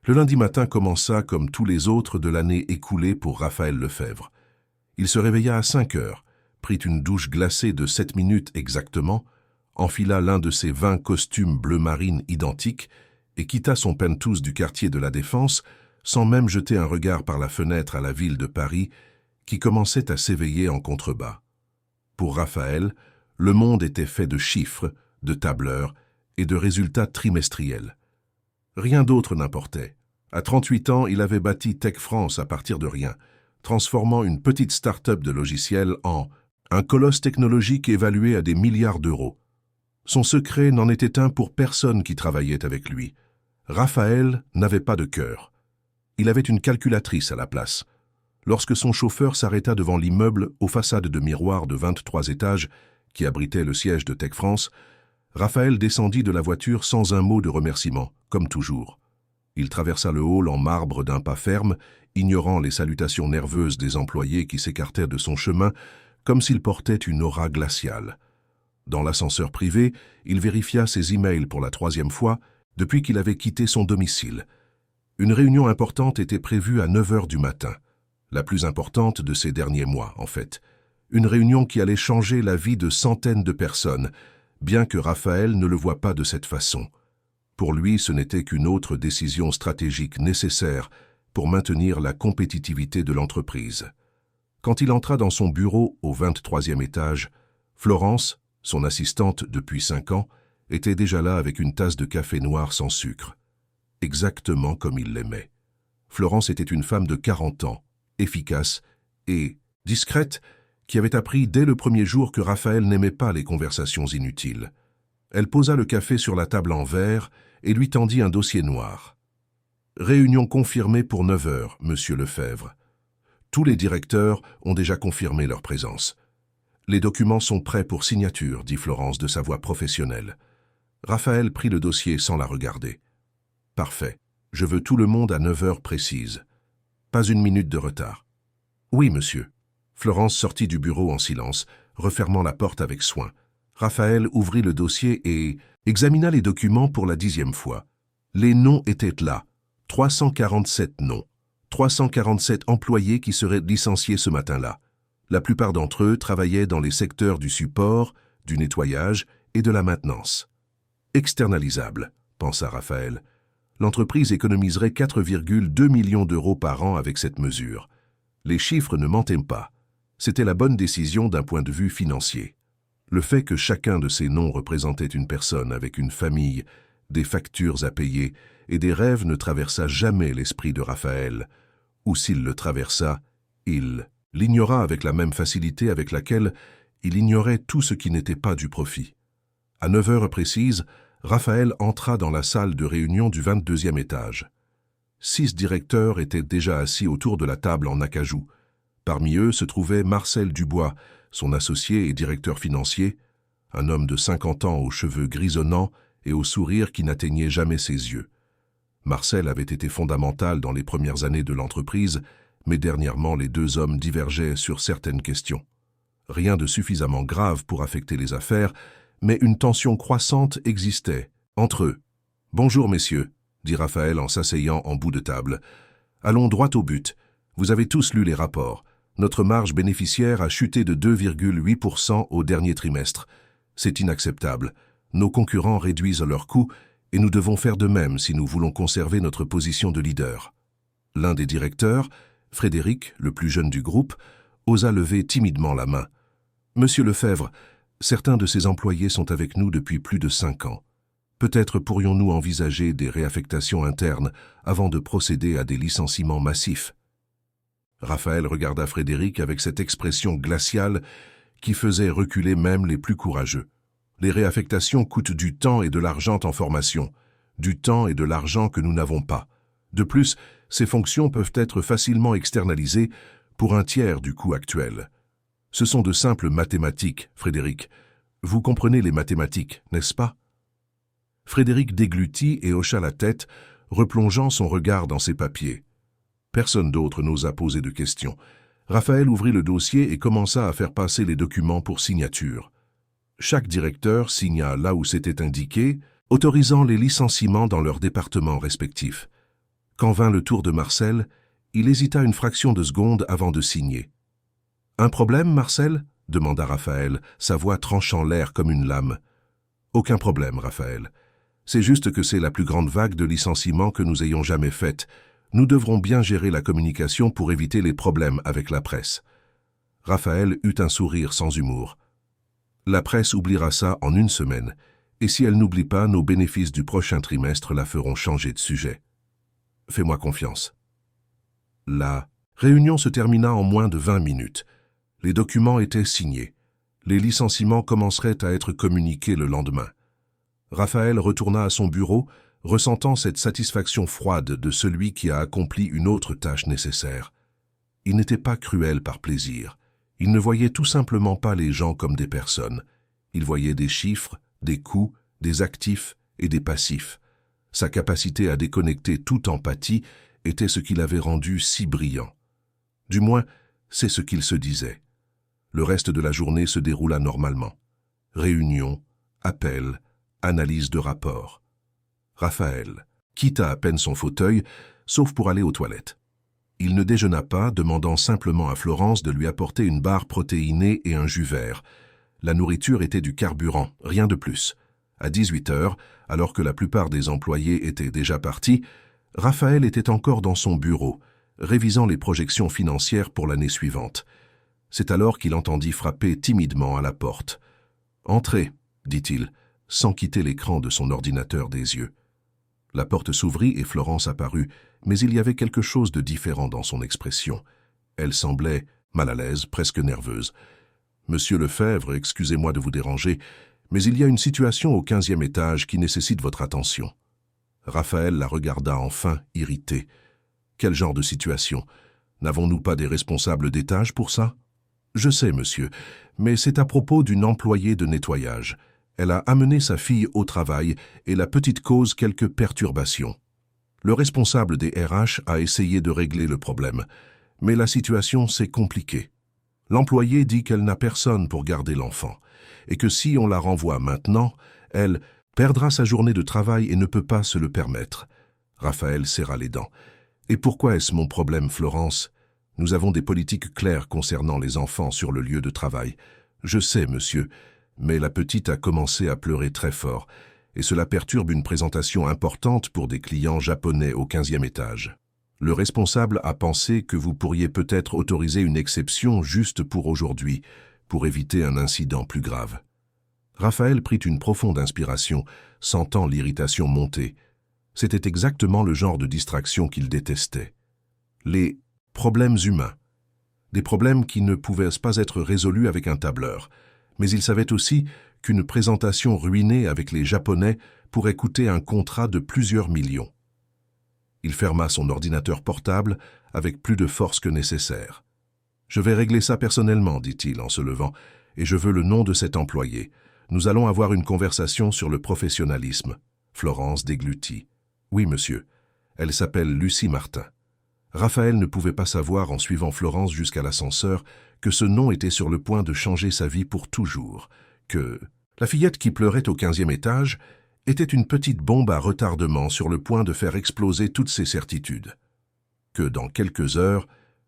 Le lundi matin commença comme tous les autres de l'année écoulée pour Raphaël Lefebvre. Il se réveilla à 5 heures, prit une douche glacée de 7 minutes exactement, enfila l'un de ses 20 costumes bleu marine identiques et quitta son penthouse du quartier de la Défense sans même jeter un regard par la fenêtre à la ville de Paris qui commençait à s'éveiller en contrebas. Pour Raphaël, le monde était fait de chiffres, de tableurs et de résultats trimestriels. Rien d'autre n'importait. À 38 ans, il avait bâti Tech France à partir de rien, transformant une petite start-up de logiciels en un colosse technologique évalué à des milliards d'euros. Son secret n'en était un pour personne qui travaillait avec lui. Raphaël n'avait pas de cœur. Il avait une calculatrice à la place. Lorsque son chauffeur s'arrêta devant l'immeuble aux façades de miroirs de 23 étages qui abritait le siège de Tech France, Raphaël descendit de la voiture sans un mot de remerciement, comme toujours. Il traversa le hall en marbre d'un pas ferme, ignorant les salutations nerveuses des employés qui s'écartèrent de son chemin, comme s'il portait une aura glaciale. Dans l'ascenseur privé, il vérifia ses emails pour la 3e fois depuis qu'il avait quitté son domicile. Une réunion importante était prévue à 9 heures du matin, la plus importante de ces derniers mois, en fait. Une réunion qui allait changer la vie de centaines de personnes, bien que Raphaël ne le voie pas de cette façon. Pour lui, ce n'était qu'une autre décision stratégique nécessaire pour maintenir la compétitivité de l'entreprise. Quand il entra dans son bureau au 23e étage, Florence, son assistante depuis 5 ans, était déjà là avec une tasse de café noir sans sucre. Exactement comme il l'aimait. Florence était une femme de 40 ans, efficace et discrète, qui avait appris dès le premier jour que Raphaël n'aimait pas les conversations inutiles. Elle posa le café sur la table en verre et lui tendit un dossier noir. « Réunion confirmée pour 9 heures, monsieur Lefebvre. Tous les directeurs ont déjà confirmé leur présence. Les documents sont prêts pour signature, dit Florence de sa voix professionnelle. Raphaël prit le dossier sans la regarder. « Parfait. Je veux tout le monde à 9 heures précises. Pas une minute de retard. »« Oui, monsieur. » Florence sortit du bureau en silence, refermant la porte avec soin. Raphaël ouvrit le dossier et examina les documents pour la 10e fois. Les noms étaient là. 347 noms. 347 employés qui seraient licenciés ce matin-là. La plupart d'entre eux travaillaient dans les secteurs du support, du nettoyage et de la maintenance. Externalisable, pensa Raphaël. L'entreprise économiserait 4,2 millions d'euros par an avec cette mesure. Les chiffres ne mentaient pas. C'était la bonne décision d'un point de vue financier. Le fait que chacun de ces noms représentait une personne avec une famille, des factures à payer et des rêves ne traversa jamais l'esprit de Raphaël. Ou s'il le traversa, il l'ignora avec la même facilité avec laquelle il ignorait tout ce qui n'était pas du profit. À 9 heures précises, Raphaël entra dans la salle de réunion du 22e étage. 6 directeurs étaient déjà assis autour de la table en acajou. Parmi eux se trouvait Marcel Dubois, son associé et directeur financier, un homme de 50 ans aux cheveux grisonnants et au sourire qui n'atteignait jamais ses yeux. Marcel avait été fondamental dans les premières années de l'entreprise, mais dernièrement les deux hommes divergeaient sur certaines questions. Rien de suffisamment grave pour affecter les affaires, mais une tension croissante existait entre eux. « Bonjour, messieurs », dit Raphaël en s'asseyant en bout de table. « Allons droit au but. Vous avez tous lu les rapports. Notre marge bénéficiaire a chuté de 2,8% au dernier trimestre. C'est inacceptable. Nos concurrents réduisent leurs coûts et nous devons faire de même si nous voulons conserver notre position de leader. » L'un des directeurs, Frédéric, le plus jeune du groupe, osa lever timidement la main. « Monsieur Lefebvre, certains de ces employés sont avec nous depuis plus de 5 ans. Peut-être pourrions-nous envisager des réaffectations internes avant de procéder à des licenciements massifs. » Raphaël regarda Frédéric avec cette expression glaciale qui faisait reculer même les plus courageux. Les réaffectations coûtent du temps et de l'argent en formation, du temps et de l'argent que nous n'avons pas. De plus, ces fonctions peuvent être facilement externalisées pour un tiers du coût actuel. Ce sont de simples mathématiques, Frédéric. Vous comprenez les mathématiques, n'est-ce pas? Frédéric déglutit et hocha la tête, replongeant son regard dans ses papiers. Personne d'autre n'osa poser de questions. Raphaël ouvrit le dossier et commença à faire passer les documents pour signature. Chaque directeur signa là où c'était indiqué, autorisant les licenciements dans leurs départements respectifs. Quand vint le tour de Marcel, il hésita une fraction de seconde avant de signer. « Un problème, Marcel ?» demanda Raphaël, sa voix tranchant l'air comme une lame. « Aucun problème, Raphaël. C'est juste que c'est la plus grande vague de licenciements que nous ayons jamais faite. Nous devrons bien gérer la communication pour éviter les problèmes avec la presse. » Raphaël eut un sourire sans humour. « La presse oubliera ça en une semaine, et si elle n'oublie pas, nos bénéfices du prochain trimestre la feront changer de sujet. Fais-moi confiance. » La réunion se termina en moins de 20 minutes. Les documents étaient signés. Les licenciements commenceraient à être communiqués le lendemain. Raphaël retourna à son bureau, ressentant cette satisfaction froide de celui qui a accompli une autre tâche nécessaire. Il n'était pas cruel par plaisir. Il ne voyait tout simplement pas les gens comme des personnes. Il voyait des chiffres, des coûts, des actifs et des passifs. Sa capacité à déconnecter toute empathie était ce qui l'avait rendu si brillant. Du moins, c'est ce qu'il se disait. Le reste de la journée se déroula normalement. Réunions, appels, analyse de rapports. Raphaël quitta à peine son fauteuil, sauf pour aller aux toilettes. Il ne déjeuna pas, demandant simplement à Florence de lui apporter une barre protéinée et un jus vert. La nourriture était du carburant, rien de plus. À 18 heures, alors que la plupart des employés étaient déjà partis, Raphaël était encore dans son bureau, révisant les projections financières pour l'année suivante. C'est alors qu'il entendit frapper timidement à la porte. « Entrez », dit-il, sans quitter l'écran de son ordinateur des yeux. La porte s'ouvrit et Florence apparut, mais il y avait quelque chose de différent dans son expression. Elle semblait mal à l'aise, presque nerveuse. « Monsieur Lefebvre, excusez-moi de vous déranger, mais il y a une situation au 15e étage qui nécessite votre attention. » Raphaël la regarda enfin, irrité. « Quel genre de situation? N'avons-nous pas des responsables d'étage pour ça? » « Je sais, monsieur, mais c'est à propos d'une employée de nettoyage. Elle a amené sa fille au travail et la petite cause quelques perturbations. Le responsable des RH a essayé de régler le problème, mais la situation s'est compliquée. L'employée dit qu'elle n'a personne pour garder l'enfant, et que si on la renvoie maintenant, elle perdra sa journée de travail et ne peut pas se le permettre. » Raphaël serra les dents. « Et pourquoi est-ce mon problème, Florence ? Nous avons des politiques claires concernant les enfants sur le lieu de travail. Je sais, monsieur, mais la petite a commencé à pleurer très fort, et cela perturbe une présentation importante pour des clients japonais au 15e étage. Le responsable a pensé que vous pourriez peut-être autoriser une exception juste pour aujourd'hui, pour éviter un incident plus grave. » Raphaël prit une profonde inspiration, sentant l'irritation monter. C'était exactement le genre de distraction qu'il détestait. Les problèmes humains. Des problèmes qui ne pouvaient pas être résolus avec un tableur. Mais il savait aussi qu'une présentation ruinée avec les Japonais pourrait coûter un contrat de plusieurs millions. Il ferma son ordinateur portable avec plus de force que nécessaire. « Je vais régler ça personnellement, dit-il en se levant, et je veux le nom de cet employé. Nous allons avoir une conversation sur le professionnalisme. » Florence déglutit. « Oui, monsieur. Elle s'appelle Lucie Martin. » Raphaël ne pouvait pas savoir, en suivant Florence jusqu'à l'ascenseur, que ce nom était sur le point de changer sa vie pour toujours, que la fillette qui pleurait au 15e étage était une petite bombe à retardement sur le point de faire exploser toutes ses certitudes, que dans quelques heures,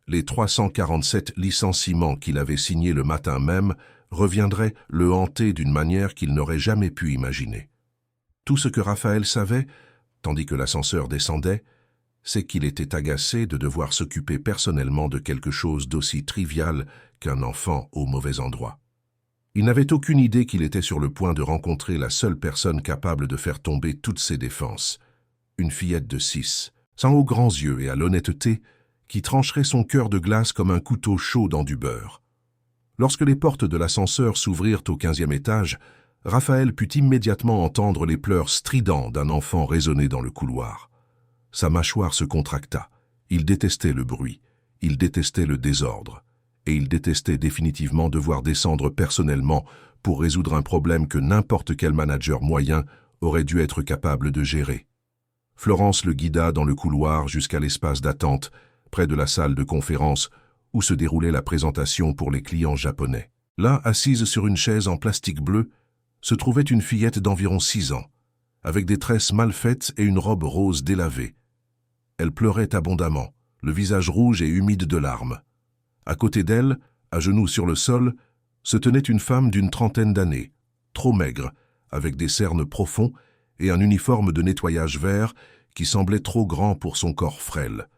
les 347 licenciements qu'il avait signés le matin même reviendraient le hanter d'une manière qu'il n'aurait jamais pu imaginer. Tout ce que Raphaël savait, tandis que l'ascenseur descendait, c'est qu'il était agacé de devoir s'occuper personnellement de quelque chose d'aussi trivial qu'un enfant au mauvais endroit. Il n'avait aucune idée qu'il était sur le point de rencontrer la seule personne capable de faire tomber toutes ses défenses, une fillette de 6, sans aux grands yeux et à l'honnêteté, qui trancherait son cœur de glace comme un couteau chaud dans du beurre. Lorsque les portes de l'ascenseur s'ouvrirent au 15e étage, Raphaël put immédiatement entendre les pleurs stridents d'un enfant résonner dans le couloir. Sa mâchoire se contracta. Il détestait le bruit, il détestait le désordre, et il détestait définitivement devoir descendre personnellement pour résoudre un problème que n'importe quel manager moyen aurait dû être capable de gérer. Florence le guida dans le couloir jusqu'à l'espace d'attente, près de la salle de conférence, où se déroulait la présentation pour les clients japonais. Là, assise sur une chaise en plastique bleu, se trouvait une fillette d'environ 6 ans, avec des tresses mal faites et une robe rose délavée. Elle pleurait abondamment, le visage rouge et humide de larmes. À côté d'elle, à genoux sur le sol, se tenait une femme d'une trentaine d'années, trop maigre, avec des cernes profonds et un uniforme de nettoyage vert qui semblait trop grand pour son corps frêle.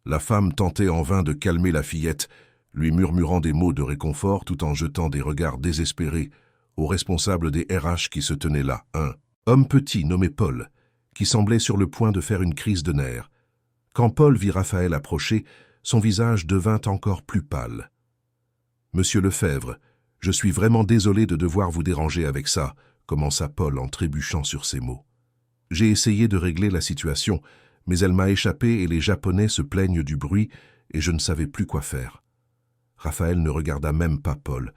La femme tentait en vain de calmer la fillette, lui murmurant des mots de réconfort tout en jetant des regards désespérés aux responsables des RH qui se tenaient là. Un homme petit nommé Paul, qui semblait sur le point de faire une crise de nerfs. Quand Paul vit Raphaël approcher, son visage devint encore plus pâle. « Monsieur Lefebvre, je suis vraiment désolé de devoir vous déranger avec ça », commença Paul en trébuchant sur ces mots. « J'ai essayé de régler la situation, mais elle m'a échappé et les Japonais se plaignent du bruit et je ne savais plus quoi faire. » Raphaël ne regarda même pas Paul.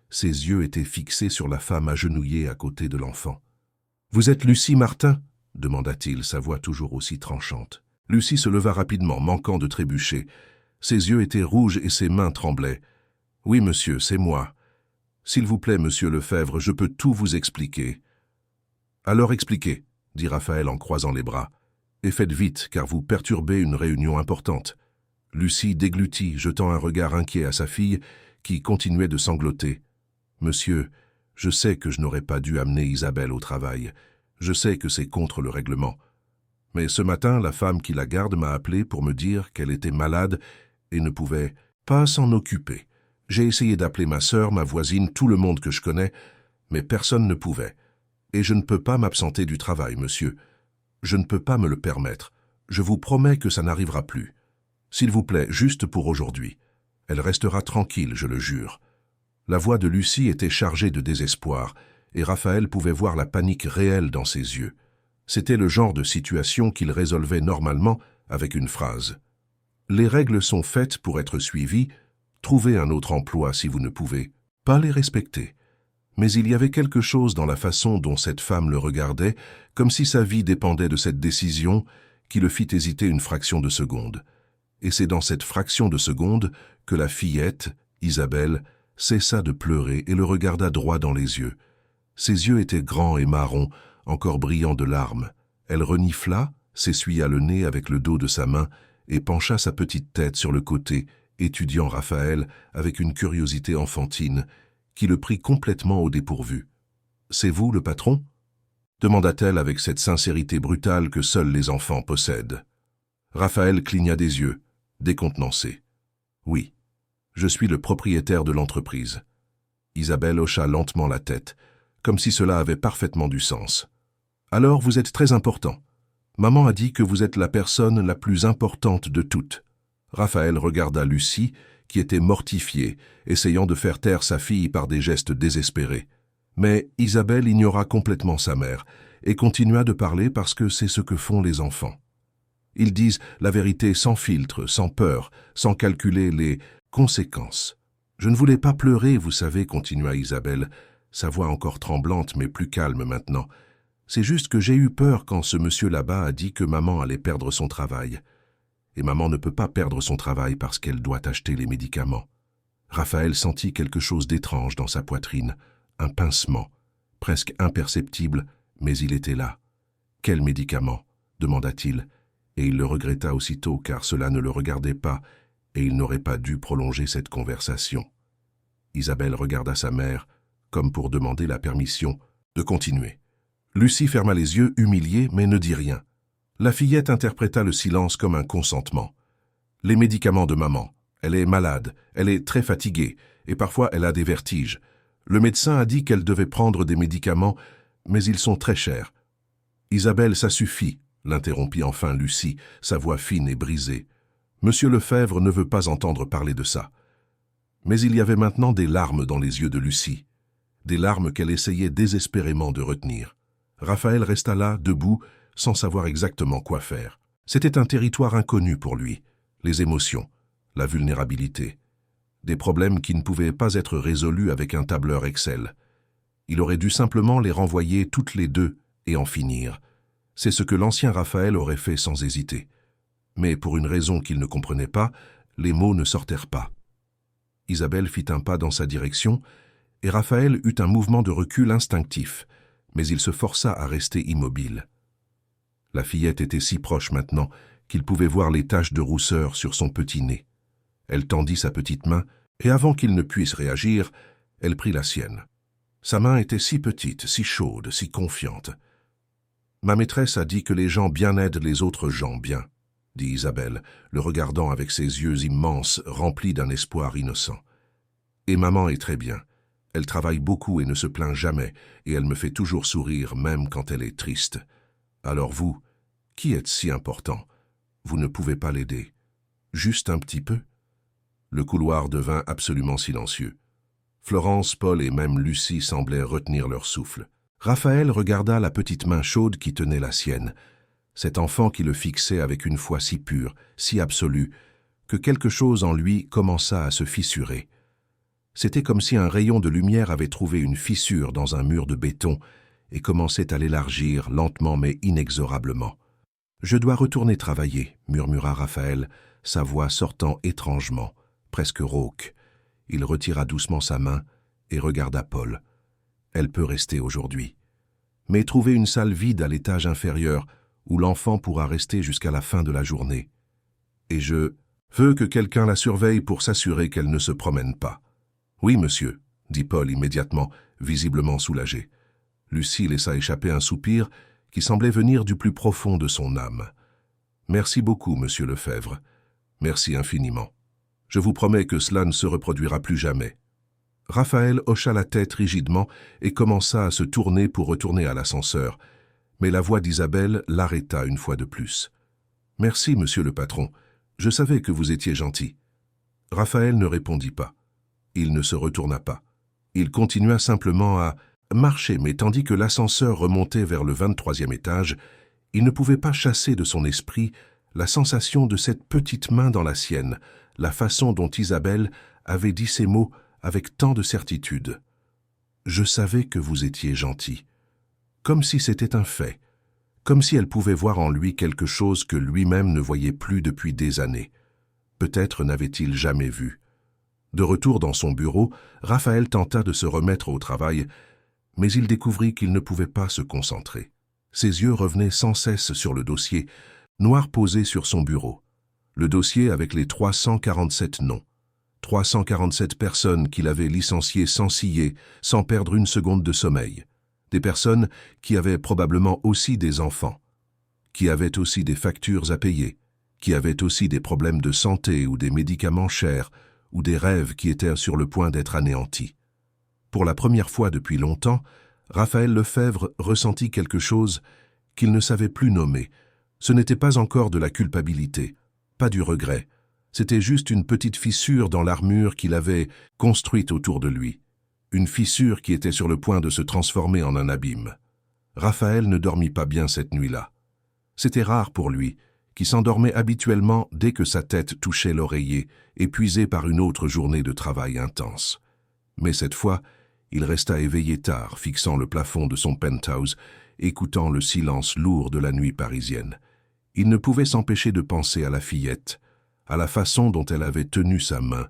Ses yeux étaient fixés sur la femme agenouillée à côté de l'enfant. « Vous êtes Lucie Martin ?» demanda-t-il, sa voix toujours aussi tranchante. Lucie se leva rapidement, manquant de trébucher. Ses yeux étaient rouges et ses mains tremblaient. « Oui, monsieur, c'est moi. S'il vous plaît, monsieur Lefebvre, je peux tout vous expliquer. »« Alors expliquez, » dit Raphaël en croisant les bras. « Et faites vite, car vous perturbez une réunion importante. » Lucie déglutit, jetant un regard inquiet à sa fille, qui continuait de sangloter. « Monsieur, je sais que je n'aurais pas dû amener Isabelle au travail. Je sais que c'est contre le règlement. Mais ce matin, la femme qui la garde m'a appelé pour me dire qu'elle était malade et ne pouvait pas s'en occuper. J'ai essayé d'appeler ma sœur, ma voisine, tout le monde que je connais, mais personne ne pouvait. Et je ne peux pas m'absenter du travail, monsieur. Je ne peux pas me le permettre. Je vous promets que ça n'arrivera plus. S'il vous plaît, juste pour aujourd'hui. Elle restera tranquille, je le jure. » La voix de Lucie était chargée de désespoir, et Raphaël pouvait voir la panique réelle dans ses yeux. C'était le genre de situation qu'il résolvait normalement avec une phrase. « Les règles sont faites pour être suivies. Trouvez un autre emploi si vous ne pouvez pas les respecter. » Mais il y avait quelque chose dans la façon dont cette femme le regardait, comme si sa vie dépendait de cette décision, qui le fit hésiter une fraction de seconde. Et c'est dans cette fraction de seconde que la fillette, Isabelle, cessa de pleurer et le regarda droit dans les yeux. Ses yeux étaient grands et marrons, encore brillants de larmes. Elle renifla, s'essuya le nez avec le dos de sa main et pencha sa petite tête sur le côté, étudiant Raphaël avec une curiosité enfantine qui le prit complètement au dépourvu. « C'est vous, le patron ?» demanda-t-elle avec cette sincérité brutale que seuls les enfants possèdent. Raphaël cligna des yeux, décontenancé. « Oui, je suis le propriétaire de l'entreprise. » Isabelle hocha lentement la tête, comme si cela avait parfaitement du sens. « Alors vous êtes très important. Maman a dit que vous êtes la personne la plus importante de toutes. » Raphaël regarda Lucie, qui était mortifiée, essayant de faire taire sa fille par des gestes désespérés. Mais Isabelle ignora complètement sa mère et continua de parler parce que c'est ce que font les enfants. Ils disent la vérité sans filtre, sans peur, sans calculer les conséquences. « Je ne voulais pas pleurer, vous savez, » continua Isabelle, sa voix encore tremblante mais plus calme maintenant. « C'est juste que j'ai eu peur quand ce monsieur là-bas a dit que maman allait perdre son travail. Et maman ne peut pas perdre son travail parce qu'elle doit acheter les médicaments. » Raphaël sentit quelque chose d'étrange dans sa poitrine, un pincement, presque imperceptible, mais il était là. « Quel médicament ?» demanda-t-il, et il le regretta aussitôt car cela ne le regardait pas et il n'aurait pas dû prolonger cette conversation. Isabelle regarda sa mère, comme pour demander la permission de continuer. Lucie ferma les yeux, humiliée, mais ne dit rien. La fillette interpréta le silence comme un consentement. « Les médicaments de maman. Elle est malade, elle est très fatiguée, et parfois elle a des vertiges. Le médecin a dit qu'elle devait prendre des médicaments, mais ils sont très chers. »« Isabelle, ça suffit, » l'interrompit enfin Lucie, sa voix fine et brisée. « Monsieur Lefebvre ne veut pas entendre parler de ça. » Mais il y avait maintenant des larmes dans les yeux de Lucie, des larmes qu'elle essayait désespérément de retenir. Raphaël resta là, debout, sans savoir exactement quoi faire. C'était un territoire inconnu pour lui, les émotions, la vulnérabilité, des problèmes qui ne pouvaient pas être résolus avec un tableur Excel. Il aurait dû simplement les renvoyer toutes les deux et en finir. C'est ce que l'ancien Raphaël aurait fait sans hésiter. Mais pour une raison qu'il ne comprenait pas, les mots ne sortirent pas. Isabelle fit un pas dans sa direction, et Raphaël eut un mouvement de recul instinctif, mais il se força à rester immobile. La fillette était si proche maintenant qu'il pouvait voir les taches de rousseur sur son petit nez. Elle tendit sa petite main, et avant qu'il ne puisse réagir, elle prit la sienne. Sa main était si petite, si chaude, si confiante. « Ma maîtresse a dit que les gens bien aident les autres gens bien, » dit Isabelle, le regardant avec ses yeux immenses, remplis d'un espoir innocent. « Et maman est très bien. Elle travaille beaucoup et ne se plaint jamais, et elle me fait toujours sourire, même quand elle est triste. Alors vous, qui êtes si important? Vous ne pouvez pas l'aider. Juste un petit peu ?» Le couloir devint absolument silencieux. Florence, Paul et même Lucie semblaient retenir leur souffle. Raphaël regarda la petite main chaude qui tenait la sienne, cet enfant qui le fixait avec une foi si pure, si absolue, que quelque chose en lui commença à se fissurer. C'était comme si un rayon de lumière avait trouvé une fissure dans un mur de béton et commençait à l'élargir lentement mais inexorablement. « Je dois retourner travailler », murmura Raphaël, sa voix sortant étrangement, presque rauque. Il retira doucement sa main et regarda Paul. « Elle peut rester aujourd'hui. Mais trouver une salle vide à l'étage inférieur où l'enfant pourra rester jusqu'à la fin de la journée. Et je veux que quelqu'un la surveille pour s'assurer qu'elle ne se promène pas. »« Oui, monsieur, » dit Paul immédiatement, visiblement soulagé. Lucie laissa échapper un soupir qui semblait venir du plus profond de son âme. « Merci beaucoup, monsieur Lefebvre. Merci infiniment. Je vous promets que cela ne se reproduira plus jamais. » Raphaël hocha la tête rigidement et commença à se tourner pour retourner à l'ascenseur, mais la voix d'Isabelle l'arrêta une fois de plus. « Merci, monsieur le patron. Je savais que vous étiez gentil. » Raphaël ne répondit pas. Il ne se retourna pas. Il continua simplement à marcher, mais tandis que l'ascenseur remontait vers le 23e étage, il ne pouvait pas chasser de son esprit la sensation de cette petite main dans la sienne, la façon dont Isabelle avait dit ces mots avec tant de certitude. « Je savais que vous étiez gentil. » Comme si c'était un fait, comme si elle pouvait voir en lui quelque chose que lui-même ne voyait plus depuis des années. Peut-être n'avait-il jamais vu. De retour dans son bureau, Raphaël tenta de se remettre au travail, mais il découvrit qu'il ne pouvait pas se concentrer. Ses yeux revenaient sans cesse sur le dossier, noir posé sur son bureau. Le dossier avec les 347 noms. 347 personnes qu'il avait licenciées sans ciller, sans perdre une seconde de sommeil. Des personnes qui avaient probablement aussi des enfants, qui avaient aussi des factures à payer, qui avaient aussi des problèmes de santé ou des médicaments chers, ou des rêves qui étaient sur le point d'être anéantis. Pour la première fois depuis longtemps, Raphaël Lefebvre ressentit quelque chose qu'il ne savait plus nommer. Ce n'était pas encore de la culpabilité, pas du regret. C'était juste une petite fissure dans l'armure qu'il avait construite autour de lui. Une fissure qui était sur le point de se transformer en un abîme. Raphaël ne dormit pas bien cette nuit-là. C'était rare pour lui, qui s'endormait habituellement dès que sa tête touchait l'oreiller, épuisé par une autre journée de travail intense. Mais cette fois, il resta éveillé tard, fixant le plafond de son penthouse, écoutant le silence lourd de la nuit parisienne. Il ne pouvait s'empêcher de penser à la fillette, à la façon dont elle avait tenu sa main,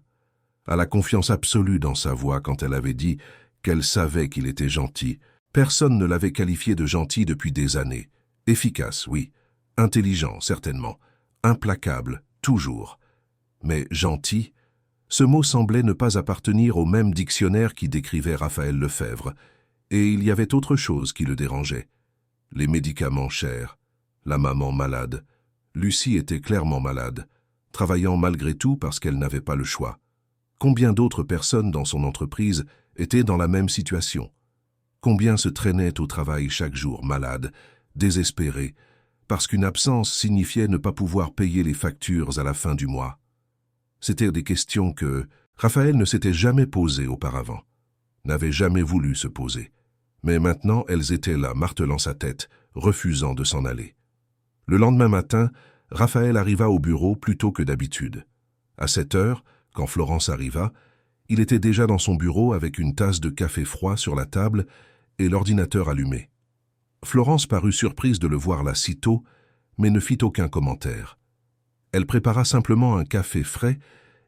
à la confiance absolue dans sa voix quand elle avait dit qu'elle savait qu'il était gentil. Personne ne l'avait qualifié de gentil depuis des années. Efficace, oui. Intelligent, certainement. Implacable, toujours. Mais gentil, ce mot semblait ne pas appartenir au même dictionnaire qui décrivait Raphaël Lefebvre, et il y avait autre chose qui le dérangeait. Les médicaments chers, la maman malade. Lucie était clairement malade, travaillant malgré tout parce qu'elle n'avait pas le choix. Combien d'autres personnes dans son entreprise étaient dans la même situation? Combien se traînaient au travail chaque jour malades, désespérés, parce qu'une absence signifiait ne pas pouvoir payer les factures à la fin du mois? C'étaient des questions que Raphaël ne s'était jamais posées auparavant, n'avait jamais voulu se poser. Mais maintenant, elles étaient là, martelant sa tête, refusant de s'en aller. Le lendemain matin, Raphaël arriva au bureau plus tôt que d'habitude. À 7 heures, quand Florence arriva, il était déjà dans son bureau avec une tasse de café froid sur la table et l'ordinateur allumé. Florence parut surprise de le voir là si tôt, mais ne fit aucun commentaire. Elle prépara simplement un café frais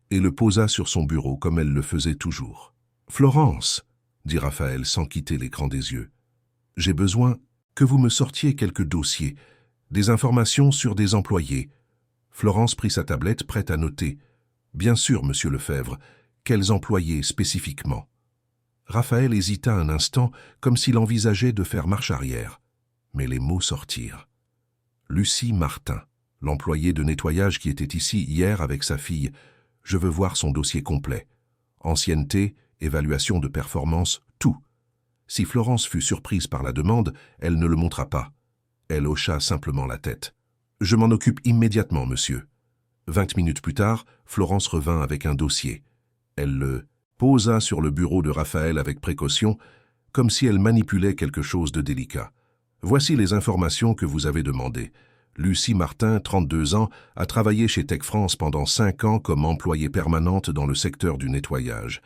et le posa sur son bureau comme elle le faisait toujours. « Florence !» dit Raphaël sans quitter l'écran des yeux. « J'ai besoin que vous me sortiez quelques dossiers, des informations sur des employés, Florence prit sa tablette, prête à noter. « Bien sûr, monsieur Lefebvre. Quels employés spécifiquement ?» Raphaël hésita un instant, comme s'il envisageait de faire marche arrière. Mais les mots sortirent. « Lucie Martin, l'employée de nettoyage qui était ici hier avec sa fille. Je veux voir son dossier complet. Ancienneté, évaluation de performance, tout. » Si Florence fut surprise par la demande, elle ne le montra pas. Elle hocha simplement la tête. « Je m'en occupe immédiatement, monsieur. » 20 minutes plus tard, Florence revint avec un dossier. Elle le posa sur le bureau de Raphaël avec précaution, comme si elle manipulait quelque chose de délicat. « Voici les informations que vous avez demandées. Lucie Martin, 32 ans, a travaillé chez Tech France pendant 5 ans comme employée permanente dans le secteur du nettoyage.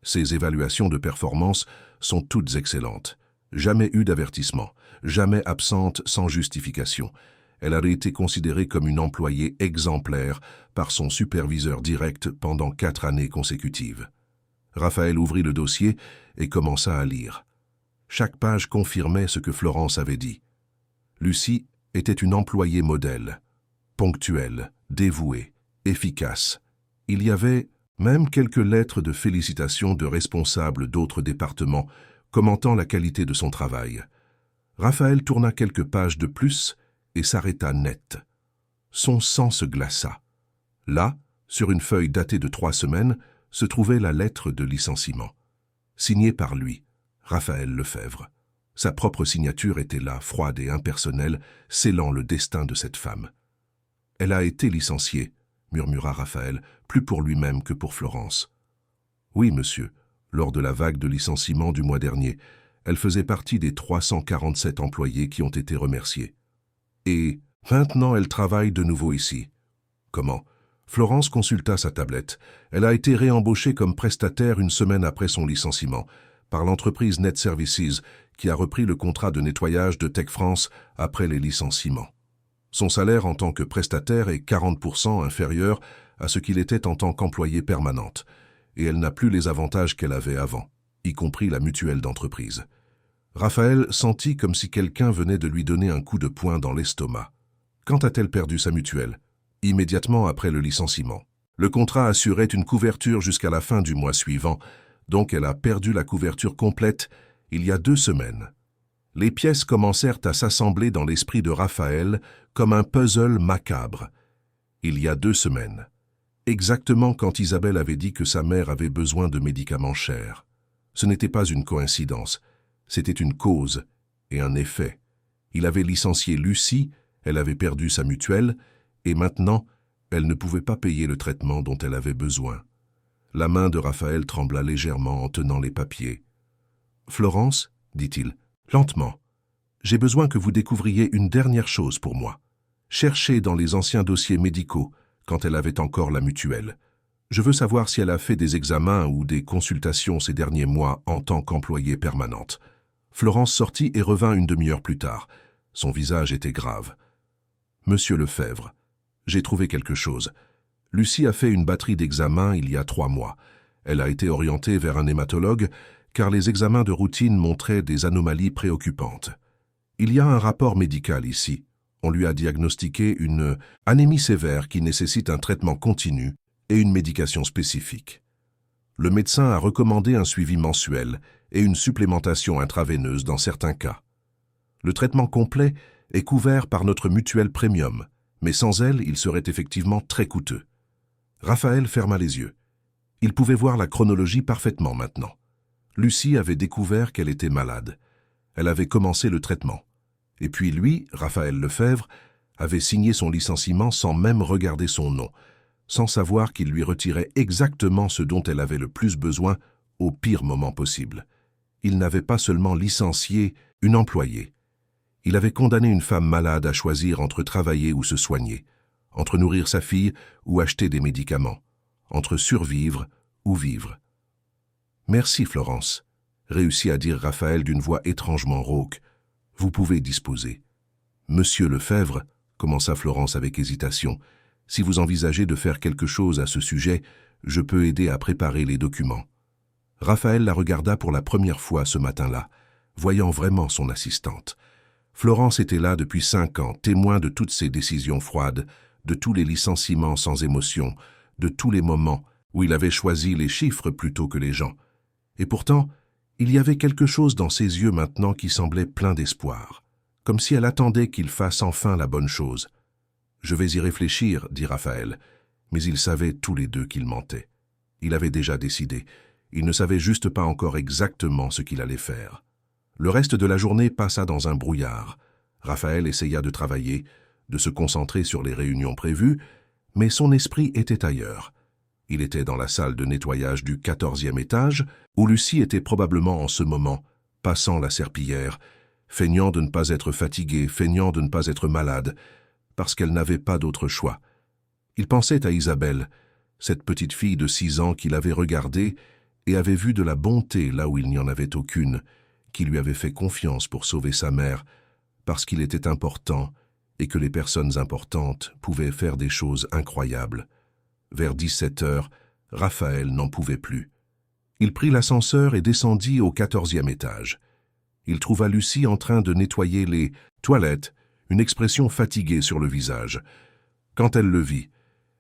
Ses évaluations de performance sont toutes excellentes. Jamais eu d'avertissement, jamais absente sans justification. Elle a été considérée comme une employée exemplaire par son superviseur direct pendant 4 années consécutives. » Raphaël ouvrit le dossier et commença à lire. Chaque page confirmait ce que Florence avait dit. Lucie était une employée modèle, ponctuelle, dévouée, efficace. Il y avait même quelques lettres de félicitations de responsables d'autres départements commentant la qualité de son travail. Raphaël tourna quelques pages de plus et s'arrêta net. Son sang se glaça. Là, sur une feuille datée de 3 semaines, se trouvait la lettre de licenciement. Signée par lui, Raphaël Lefebvre. Sa propre signature était là, froide et impersonnelle, scellant le destin de cette femme. « Elle a été licenciée », murmura Raphaël, plus pour lui-même que pour Florence. « Oui, monsieur, lors de la vague de licenciement du mois dernier, elle faisait partie des 347 employés qui ont été remerciés. Et maintenant, elle travaille de nouveau ici. » « Comment ?» Florence consulta sa tablette. Elle a été réembauchée comme prestataire une semaine après son licenciement, par l'entreprise Net Services, qui a repris le contrat de nettoyage de Tech France après les licenciements. Son salaire en tant que prestataire est 40% inférieur à ce qu'il était en tant qu'employée permanente, et elle n'a plus les avantages qu'elle avait avant, y compris la mutuelle d'entreprise. Raphaël sentit comme si quelqu'un venait de lui donner un coup de poing dans l'estomac. Quand a-t-elle perdu sa mutuelle ? Immédiatement après le licenciement. Le contrat assurait une couverture jusqu'à la fin du mois suivant, donc elle a perdu la couverture complète il y a 2 semaines. Les pièces commencèrent à s'assembler dans l'esprit de Raphaël comme un puzzle macabre. Il y a 2 semaines, exactement quand Isabelle avait dit que sa mère avait besoin de médicaments chers. Ce n'était pas une coïncidence, c'était une cause et un effet. Il avait licencié Lucie, elle avait perdu sa mutuelle, et maintenant, elle ne pouvait pas payer le traitement dont elle avait besoin. La main de Raphaël trembla légèrement en tenant les papiers. « Florence, dit-il, lentement, j'ai besoin que vous découvriez une dernière chose pour moi. Cherchez dans les anciens dossiers médicaux, quand elle avait encore la mutuelle. Je veux savoir si elle a fait des examens ou des consultations ces derniers mois en tant qu'employée permanente. » Florence sortit et revint une demi-heure plus tard. Son visage était grave. « Monsieur Lefebvre, j'ai trouvé quelque chose. Lucie a fait une batterie d'examens il y a 3 mois. Elle a été orientée vers un hématologue car les examens de routine montraient des anomalies préoccupantes. Il y a un rapport médical ici. On lui a diagnostiqué une anémie sévère qui nécessite un traitement continu et une médication spécifique. Le médecin a recommandé un suivi mensuel et une supplémentation intraveineuse dans certains cas. Le traitement complet est couvert par notre mutuelle premium, mais sans elle, il serait effectivement très coûteux. Raphaël ferma les yeux. Il pouvait voir la chronologie parfaitement maintenant. Lucie avait découvert qu'elle était malade. Elle avait commencé le traitement. Et puis lui, Raphaël Lefebvre, avait signé son licenciement sans même regarder son nom, sans savoir qu'il lui retirait exactement ce dont elle avait le plus besoin au pire moment possible. Il n'avait pas seulement licencié une employée. Il avait condamné une femme malade à choisir entre travailler ou se soigner, entre nourrir sa fille ou acheter des médicaments, entre survivre ou vivre. « Merci, Florence », réussit à dire Raphaël d'une voix étrangement rauque. « Vous pouvez disposer. »« Monsieur Lefebvre, » commença Florence avec hésitation, « si vous envisagez de faire quelque chose à ce sujet, je peux aider à préparer les documents. » Raphaël la regarda pour la première fois ce matin-là, voyant vraiment son assistante. Florence était là depuis 5 ans, témoin de toutes ses décisions froides, de tous les licenciements sans émotion, de tous les moments où il avait choisi les chiffres plutôt que les gens. Et pourtant, il y avait quelque chose dans ses yeux maintenant qui semblait plein d'espoir, comme si elle attendait qu'il fasse enfin la bonne chose. « Je vais y réfléchir, » dit Raphaël, mais ils savaient tous les deux qu'il mentait. Il avait déjà décidé. Il ne savait juste pas encore exactement ce qu'il allait faire. Le reste de la journée passa dans un brouillard. Raphaël essaya de travailler, de se concentrer sur les réunions prévues, mais son esprit était ailleurs. Il était dans la salle de nettoyage du 14e étage, où Lucie était probablement en ce moment, passant la serpillière, feignant de ne pas être fatiguée, feignant de ne pas être malade, parce qu'elle n'avait pas d'autre choix. Il pensait à Isabelle, cette petite fille de 6 ans qu'il avait regardée et avait vu de la bonté là où il n'y en avait aucune, qui lui avait fait confiance pour sauver sa mère, parce qu'il était important et que les personnes importantes pouvaient faire des choses incroyables. Vers 17 heures, Raphaël n'en pouvait plus. Il prit l'ascenseur et descendit au 14e étage. Il trouva Lucie en train de nettoyer les toilettes, une expression fatiguée sur le visage. Quand elle le vit,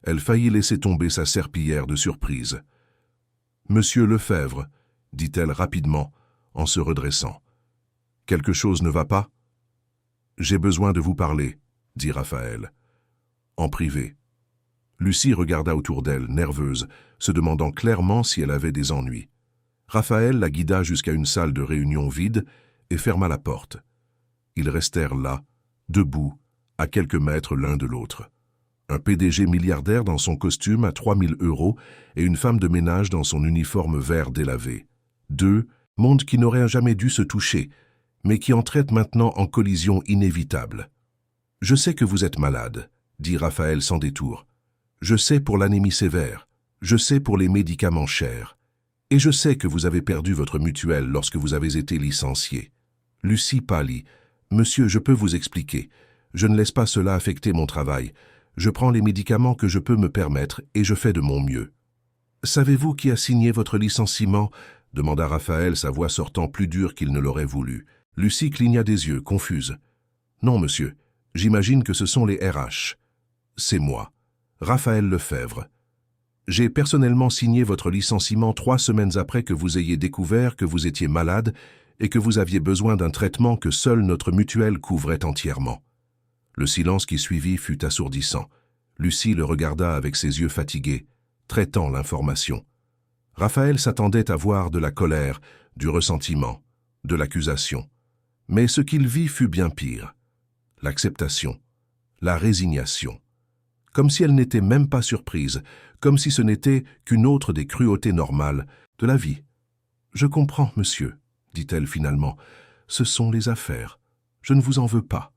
elle faillit laisser tomber sa serpillière de surprise. « Monsieur Lefebvre, » dit-elle rapidement, en se redressant. « Quelque chose ne va pas ?»« J'ai besoin de vous parler, » dit Raphaël. « En privé. » Lucie regarda autour d'elle, nerveuse, se demandant clairement si elle avait des ennuis. Raphaël la guida jusqu'à une salle de réunion vide et ferma la porte. Ils restèrent là, debout, à quelques mètres l'un de l'autre. Un PDG milliardaire dans son costume à 3 000 € et une femme de ménage dans son uniforme vert délavé. Deux mondes qui n'auraient jamais dû se toucher, mais qui entraient maintenant en collision inévitable. « Je sais que vous êtes malade, » dit Raphaël sans détour. « Je sais pour l'anémie sévère, je sais pour les médicaments chers, et je sais que vous avez perdu votre mutuelle lorsque vous avez été licencié. » Lucie pâlit. « Monsieur, je peux vous expliquer. Je ne laisse pas cela affecter mon travail. Je prends les médicaments que je peux me permettre et je fais de mon mieux. »« Savez-vous qui a signé votre licenciement ?» demanda Raphaël, sa voix sortant plus dure qu'il ne l'aurait voulu. Lucie cligna des yeux, confuse. « Non, monsieur. J'imagine que ce sont les RH. »« C'est moi. Raphaël Lefebvre. J'ai personnellement signé votre licenciement 3 semaines après que vous ayez découvert que vous étiez malade et que vous aviez besoin d'un traitement que seule notre mutuelle couvrait entièrement. » Le silence qui suivit fut assourdissant. Lucie le regarda avec ses yeux fatigués, traitant l'information. Raphaël s'attendait à voir de la colère, du ressentiment, de l'accusation. Mais ce qu'il vit fut bien pire. L'acceptation, la résignation. Comme si elle n'était même pas surprise, comme si ce n'était qu'une autre des cruautés normales de la vie. « Je comprends, monsieur, » dit-elle finalement. « Ce sont les affaires. Je ne vous en veux pas. »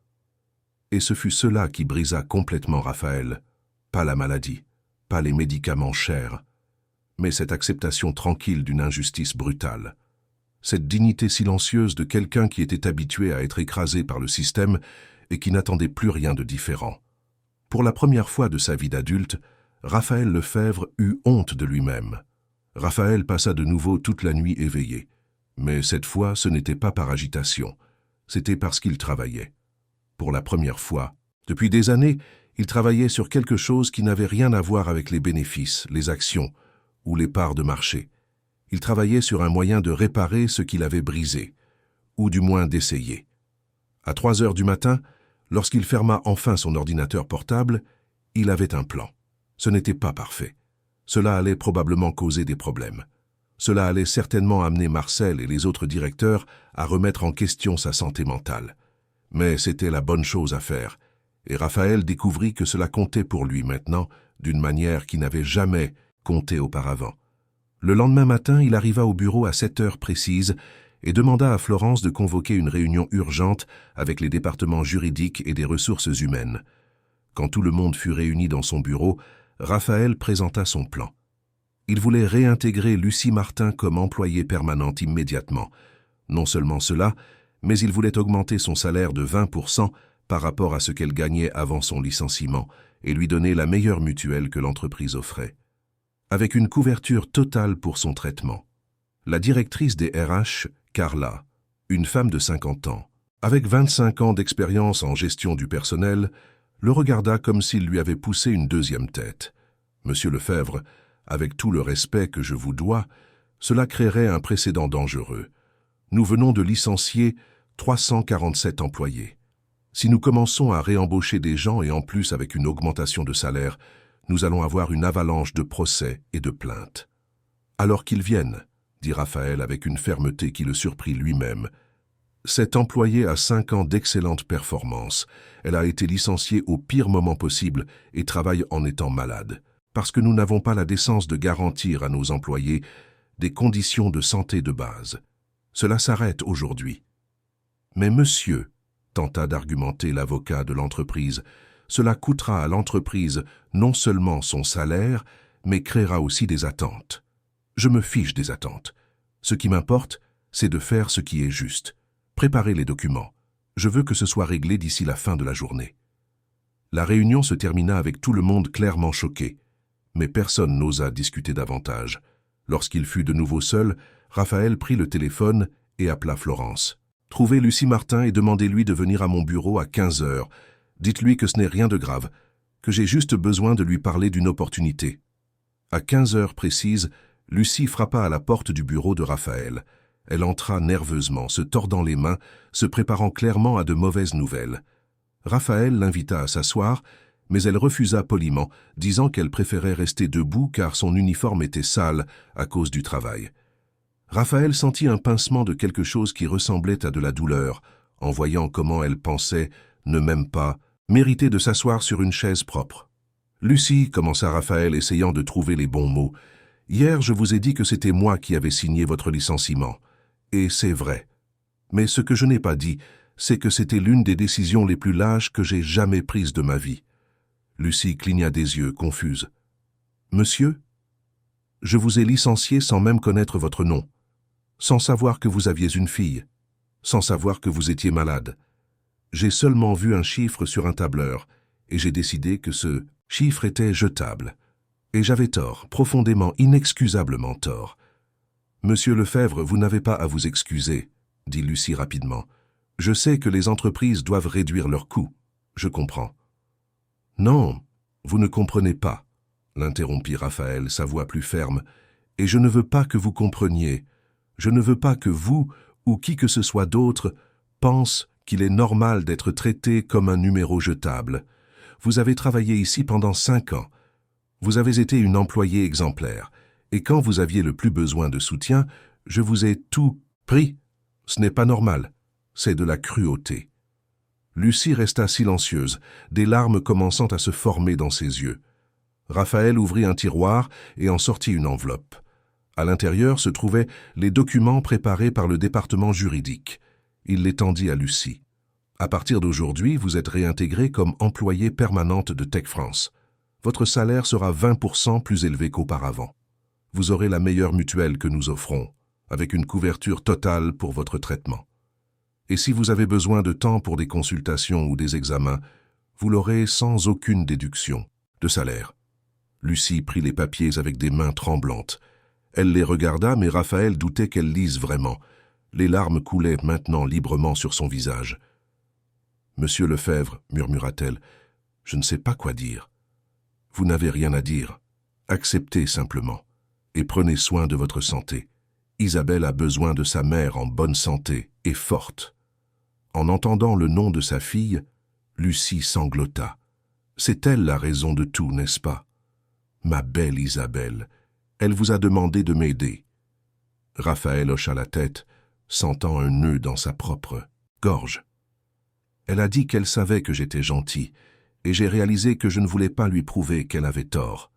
Et ce fut cela qui brisa complètement Raphaël. Pas la maladie, pas les médicaments chers, mais cette acceptation tranquille d'une injustice brutale. Cette dignité silencieuse de quelqu'un qui était habitué à être écrasé par le système et qui n'attendait plus rien de différent. Pour la première fois de sa vie d'adulte, Raphaël Lefebvre eut honte de lui-même. Raphaël passa de nouveau toute la nuit éveillé. Mais cette fois, ce n'était pas par agitation, c'était parce qu'il travaillait. Pour la première fois, depuis des années, il travaillait sur quelque chose qui n'avait rien à voir avec les bénéfices, les actions ou les parts de marché. Il travaillait sur un moyen de réparer ce qu'il avait brisé, ou du moins d'essayer. À 3 heures du matin, lorsqu'il ferma enfin son ordinateur portable, il avait un plan. Ce n'était pas parfait. Cela allait probablement causer des problèmes. Cela allait certainement amener Marcel et les autres directeurs à remettre en question sa santé mentale. Mais c'était la bonne chose à faire, et Raphaël découvrit que cela comptait pour lui maintenant d'une manière qui n'avait jamais compté auparavant. Le lendemain matin, il arriva au bureau à 7 heures précises et demanda à Florence de convoquer une réunion urgente avec les départements juridiques et des ressources humaines. Quand tout le monde fut réuni dans son bureau, Raphaël présenta son plan. Il voulait réintégrer Lucie Martin comme employée permanente immédiatement. Non seulement cela, mais il voulait augmenter son salaire de 20% par rapport à ce qu'elle gagnait avant son licenciement et lui donner la meilleure mutuelle que l'entreprise offrait. Avec une couverture totale pour son traitement. La directrice des RH, Carla, une femme de 50 ans, avec 25 ans d'expérience en gestion du personnel, le regarda comme s'il lui avait poussé une deuxième tête. « Monsieur Lefebvre, avec tout le respect que je vous dois, cela créerait un précédent dangereux. Nous venons de licencier 347 employés. Si nous commençons à réembaucher des gens et en plus avec une augmentation de salaire, nous allons avoir une avalanche de procès et de plaintes. » « Alors qu'ils viennent, » dit Raphaël avec une fermeté qui le surprit lui-même. « Cette employée a 5 ans d'excellente performance. Elle a été licenciée au pire moment possible et travaille en étant malade. Parce que nous n'avons pas la décence de garantir à nos employés des conditions de santé de base. Cela s'arrête aujourd'hui. » « Mais monsieur, » tenta d'argumenter l'avocat de l'entreprise, « cela coûtera à l'entreprise non seulement son salaire, mais créera aussi des attentes. Je me fiche des attentes. Ce qui m'importe, c'est de faire ce qui est juste. Préparez les documents. Je veux que ce soit réglé d'ici la fin de la journée. » La réunion se termina avec tout le monde clairement choqué, mais personne n'osa discuter davantage. Lorsqu'il fut de nouveau seul, Raphaël prit le téléphone et appela Florence. « Trouvez Lucie Martin et demandez-lui de venir à mon bureau à 15 heures. Dites-lui que ce n'est rien de grave, que j'ai juste besoin de lui parler d'une opportunité. » À 15 heures précises, Lucie frappa à la porte du bureau de Raphaël. Elle entra nerveusement, se tordant les mains, se préparant clairement à de mauvaises nouvelles. Raphaël l'invita à s'asseoir, mais elle refusa poliment, disant qu'elle préférait rester debout car son uniforme était sale à cause du travail. Raphaël sentit un pincement de quelque chose qui ressemblait à de la douleur, en voyant comment elle pensait, ne même pas, mériter de s'asseoir sur une chaise propre. « Lucie, » commença Raphaël, essayant de trouver les bons mots, « hier je vous ai dit que c'était moi qui avais signé votre licenciement. Et c'est vrai. Mais ce que je n'ai pas dit, c'est que c'était l'une des décisions les plus lâches que j'ai jamais prises de ma vie. » Lucie cligna des yeux, confuse. « Monsieur, je vous ai licencié sans même connaître votre nom, sans savoir que vous aviez une fille, sans savoir que vous étiez malade. J'ai seulement vu un chiffre sur un tableur et j'ai décidé que ce chiffre était jetable. Et j'avais tort, profondément, inexcusablement tort. »« Monsieur Lefebvre, vous n'avez pas à vous excuser, » dit Lucie rapidement. « Je sais que les entreprises doivent réduire leurs coûts. Je comprends. »« Non, vous ne comprenez pas, » l'interrompit Raphaël, sa voix plus ferme. « Et je ne veux pas que vous compreniez. Je ne veux pas que vous, ou qui que ce soit d'autre, pense qu'il est normal d'être traité comme un numéro jetable. Vous avez travaillé ici pendant 5 ans. Vous avez été une employée exemplaire. Et quand vous aviez le plus besoin de soutien, je vous ai tout pris. Ce n'est pas normal. C'est de la cruauté. » Lucie resta silencieuse, des larmes commençant à se former dans ses yeux. Raphaël ouvrit un tiroir et en sortit une enveloppe. À l'intérieur se trouvaient les documents préparés par le département juridique. Il les tendit à Lucie. « À partir d'aujourd'hui, vous êtes réintégrée comme employée permanente de Tech France. Votre salaire sera 20% plus élevé qu'auparavant. Vous aurez la meilleure mutuelle que nous offrons, avec une couverture totale pour votre traitement. Et si vous avez besoin de temps pour des consultations ou des examens, vous l'aurez sans aucune déduction de salaire. » Lucie prit les papiers avec des mains tremblantes. Elle les regarda, mais Raphaël doutait qu'elle lise vraiment. Les larmes coulaient maintenant librement sur son visage. « Monsieur Lefebvre, » murmura-t-elle, « je ne sais pas quoi dire. Vous n'avez rien à dire. Acceptez simplement. Et prenez soin de votre santé. Isabelle a besoin de sa mère en bonne santé et forte. » En entendant le nom de sa fille, Lucie sanglota. « C'est elle la raison de tout, n'est-ce pas? Ma belle Isabelle, elle vous a demandé de m'aider. » Raphaël hocha la tête, sentant un nœud dans sa propre gorge. « Elle a dit qu'elle savait que j'étais gentil, et j'ai réalisé que je ne voulais pas lui prouver qu'elle avait tort. »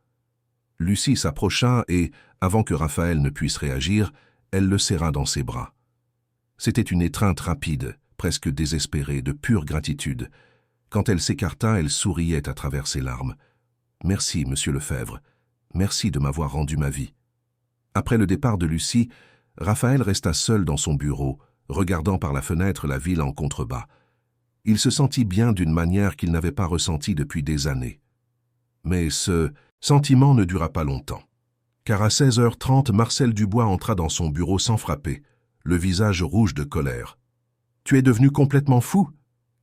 Lucie s'approcha et, avant que Raphaël ne puisse réagir, elle le serra dans ses bras. C'était une étreinte rapide, presque désespérée, de pure gratitude. Quand elle s'écarta, elle souriait à travers ses larmes. « Merci, monsieur Lefebvre. Merci de m'avoir rendu ma vie. » Après le départ de Lucie, Raphaël resta seul dans son bureau, regardant par la fenêtre la ville en contrebas. Il se sentit bien d'une manière qu'il n'avait pas ressentie depuis des années. Mais ce sentiment ne dura pas longtemps, car à 16h30, Marcel Dubois entra dans son bureau sans frapper, le visage rouge de colère. « Tu es devenu complètement fou?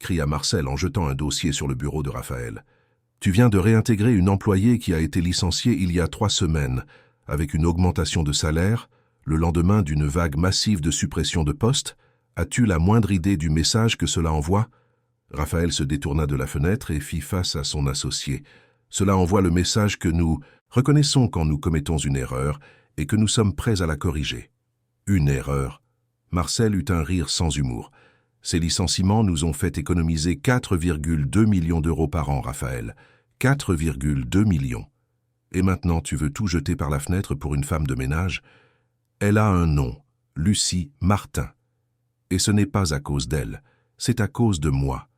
cria Marcel en jetant un dossier sur le bureau de Raphaël. Tu viens de réintégrer une employée qui a été licenciée il y a 3 semaines, avec une augmentation de salaire, le lendemain d'une vague massive de suppression de postes. As-tu la moindre idée du message que cela envoie ? Raphaël se détourna de la fenêtre et fit face à son associé. Cela envoie le message que nous reconnaissons quand nous commettons une erreur et que nous sommes prêts à la corriger. Une erreur. Marcel eut un rire sans humour. Ces licenciements nous ont fait économiser 4,2 millions d'euros par an, Raphaël. 4,2 millions. Et maintenant, tu veux tout jeter par la fenêtre pour une femme de ménage ? Elle a un nom, Lucie Martin. Et ce n'est pas à cause d'elle, c'est à cause de moi.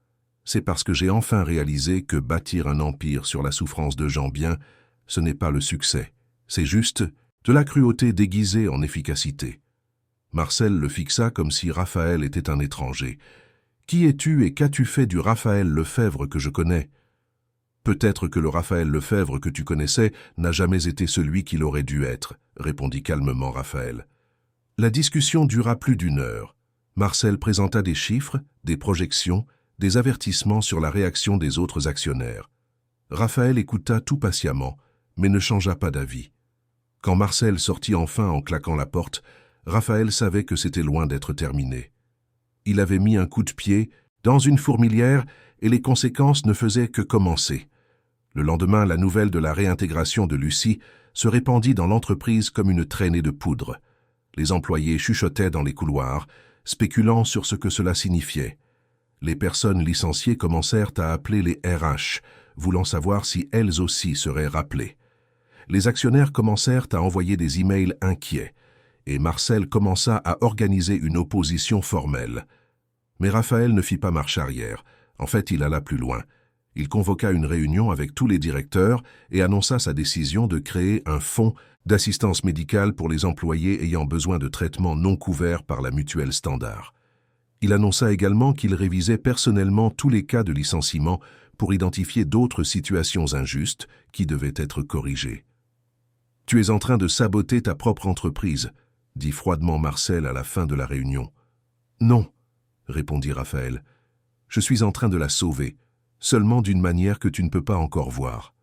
C'est parce que j'ai enfin réalisé que bâtir un empire sur la souffrance de gens bien, ce n'est pas le succès. C'est juste de la cruauté déguisée en efficacité. Marcel le fixa comme si Raphaël était un étranger. « Qui es-tu et qu'as-tu fait du Raphaël Lefebvre que je connais ?» Peut-être que le Raphaël Lefebvre que tu connaissais n'a jamais été celui qu'il aurait dû être, répondit calmement Raphaël. La discussion dura plus d'1 heure. Marcel présenta des chiffres, des projections, des avertissements sur la réaction des autres actionnaires. Raphaël écouta tout patiemment, mais ne changea pas d'avis. Quand Marcel sortit enfin en claquant la porte, Raphaël savait que c'était loin d'être terminé. Il avait mis un coup de pied dans une fourmilière et les conséquences ne faisaient que commencer. Le lendemain, la nouvelle de la réintégration de Lucie se répandit dans l'entreprise comme une traînée de poudre. Les employés chuchotaient dans les couloirs, spéculant sur ce que cela signifiait. Les personnes licenciées commencèrent à appeler les RH, voulant savoir si elles aussi seraient rappelées. Les actionnaires commencèrent à envoyer des emails inquiets, et Marcel commença à organiser une opposition formelle. Mais Raphaël ne fit pas marche arrière. En fait, il alla plus loin. Il convoqua une réunion avec tous les directeurs et annonça sa décision de créer un fonds d'assistance médicale pour les employés ayant besoin de traitements non couverts par la mutuelle standard. Il annonça également qu'il révisait personnellement tous les cas de licenciement pour identifier d'autres situations injustes qui devaient être corrigées. « Tu es en train de saboter ta propre entreprise », dit froidement Marcel à la fin de la réunion. « Non », répondit Raphaël. « Je suis en train de la sauver, seulement d'une manière que tu ne peux pas encore voir. »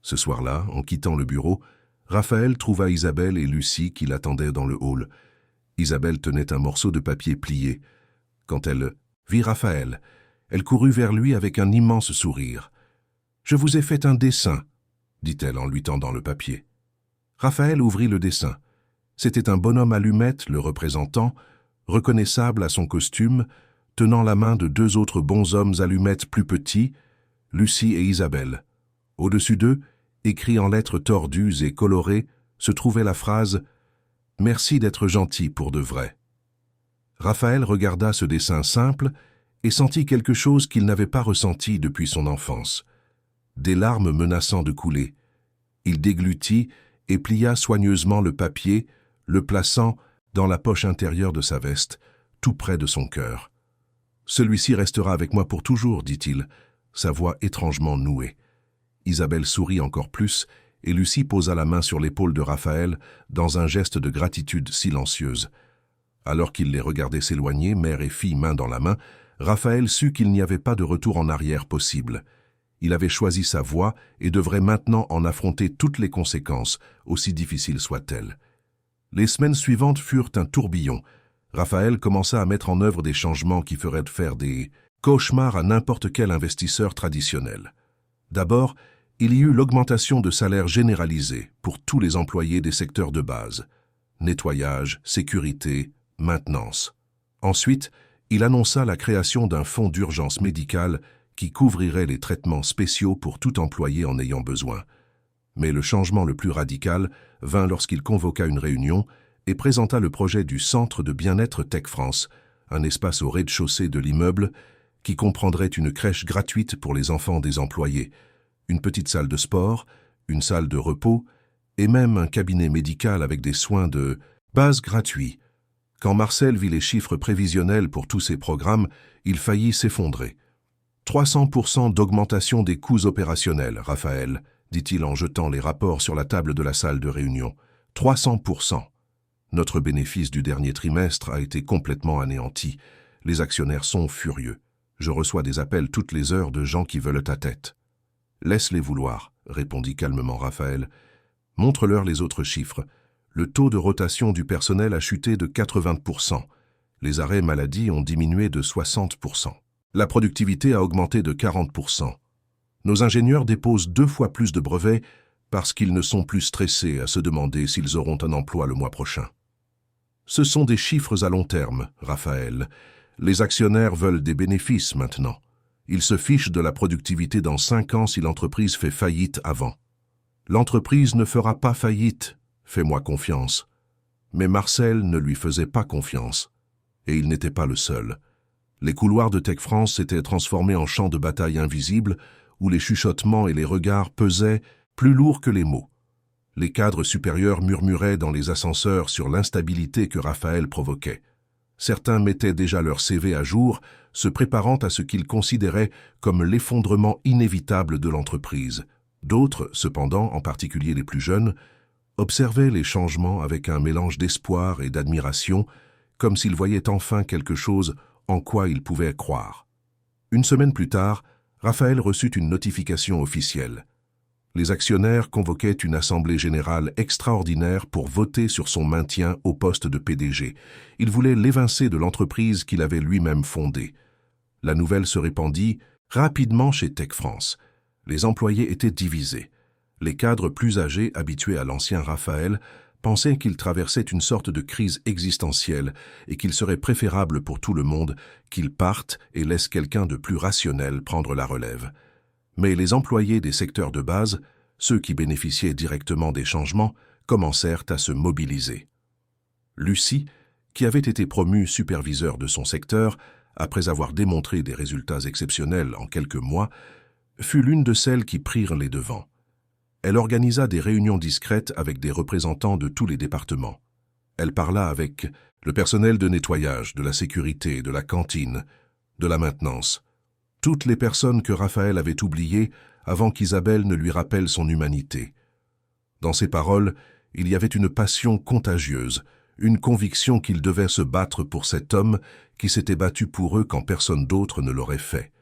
Ce soir-là, en quittant le bureau, Raphaël trouva Isabelle et Lucie qui l'attendaient dans le hall. Isabelle tenait un morceau de papier plié. Quand elle vit Raphaël, elle courut vers lui avec un immense sourire. « Je vous ai fait un dessin », dit-elle en lui tendant le papier. Raphaël ouvrit le dessin. C'était un bonhomme allumette le représentant, reconnaissable à son costume, tenant la main de 2 autres bonshommes allumettes plus petits, Lucie et Isabelle. Au-dessus d'eux, écrit en lettres tordues et colorées, se trouvait la phrase « Merci d'être gentil pour de vrai ». Raphaël regarda ce dessin simple et sentit quelque chose qu'il n'avait pas ressenti depuis son enfance. Des larmes menaçant de couler. Il déglutit et plia soigneusement le papier, le plaçant dans la poche intérieure de sa veste, tout près de son cœur. « Celui-ci restera avec moi pour toujours, dit-il, sa voix étrangement nouée. Isabelle sourit encore plus, et Lucie posa la main sur l'épaule de Raphaël dans un geste de gratitude silencieuse. Alors qu'il les regardait s'éloigner, mère et fille main dans la main, Raphaël sut qu'il n'y avait pas de retour en arrière possible. Il avait choisi sa voie et devrait maintenant en affronter toutes les conséquences, aussi difficiles soient-elles. Les semaines suivantes furent un tourbillon. Raphaël commença à mettre en œuvre des changements qui feraient faire des cauchemars à n'importe quel investisseur traditionnel. D'abord, il y eut l'augmentation de salaire généralisée pour tous les employés des secteurs de base. Nettoyage, sécurité, maintenance. Ensuite, il annonça la création d'un fonds d'urgence médicale qui couvrirait les traitements spéciaux pour tout employé en ayant besoin. Mais le changement le plus radical vint lorsqu'il convoqua une réunion et présenta le projet du Centre de bien-être Tech France, un espace au rez-de-chaussée de l'immeuble qui comprendrait une crèche gratuite pour les enfants des employés, une petite salle de sport, une salle de repos et même un cabinet médical avec des soins de base gratuits. Quand Marcel vit les chiffres prévisionnels pour tous ces programmes, il faillit s'effondrer. 300% d'augmentation des coûts opérationnels, Raphaël, dit-il en jetant les rapports sur la table de la salle de réunion. 300%. Notre bénéfice du dernier trimestre a été complètement anéanti. Les actionnaires sont furieux. Je reçois des appels toutes les heures de gens qui veulent ta tête. » « Laisse-les vouloir, » répondit calmement Raphaël. « Montre-leur les autres chiffres. Le taux de rotation du personnel a chuté de 80%. Les arrêts maladie ont diminué de 60%. La productivité a augmenté de 40%. Nos ingénieurs déposent 2 fois plus de brevets parce qu'ils ne sont plus stressés à se demander s'ils auront un emploi le mois prochain. » Ce sont des chiffres à long terme, Raphaël. Les actionnaires veulent des bénéfices maintenant. Ils se fichent de la productivité dans 5 ans si l'entreprise fait faillite avant. L'entreprise ne fera pas faillite, fais-moi confiance. Mais Marcel ne lui faisait pas confiance. Et il n'était pas le seul. Les couloirs de Tech France s'étaient transformés en champs de bataille invisibles où les chuchotements et les regards pesaient plus lourds que les mots. Les cadres supérieurs murmuraient dans les ascenseurs sur l'instabilité que Raphaël provoquait. Certains mettaient déjà leur CV à jour, se préparant à ce qu'ils considéraient comme l'effondrement inévitable de l'entreprise. D'autres, cependant, en particulier les plus jeunes, observaient les changements avec un mélange d'espoir et d'admiration, comme s'ils voyaient enfin quelque chose en quoi ils pouvaient croire. Une semaine plus tard, Raphaël reçut une notification officielle. Les actionnaires convoquaient une assemblée générale extraordinaire pour voter sur son maintien au poste de PDG. Ils voulaient l'évincer de l'entreprise qu'il avait lui-même fondée. La nouvelle se répandit rapidement chez Tech France. Les employés étaient divisés. Les cadres plus âgés, habitués à l'ancien Raphaël, pensaient qu'il traversait une sorte de crise existentielle et qu'il serait préférable pour tout le monde qu'il parte et laisse quelqu'un de plus rationnel prendre la relève. Mais les employés des secteurs de base, ceux qui bénéficiaient directement des changements, commencèrent à se mobiliser. Lucie, qui avait été promue superviseur de son secteur, après avoir démontré des résultats exceptionnels en quelques mois, fut l'une de celles qui prirent les devants. Elle organisa des réunions discrètes avec des représentants de tous les départements. Elle parla avec le personnel de nettoyage, de la sécurité, de la cantine, de la maintenance. Toutes les personnes que Raphaël avait oubliées avant qu'Isabelle ne lui rappelle son humanité. Dans ses paroles, il y avait une passion contagieuse, une conviction qu'il devait se battre pour cet homme qui s'était battu pour eux quand personne d'autre ne l'aurait fait.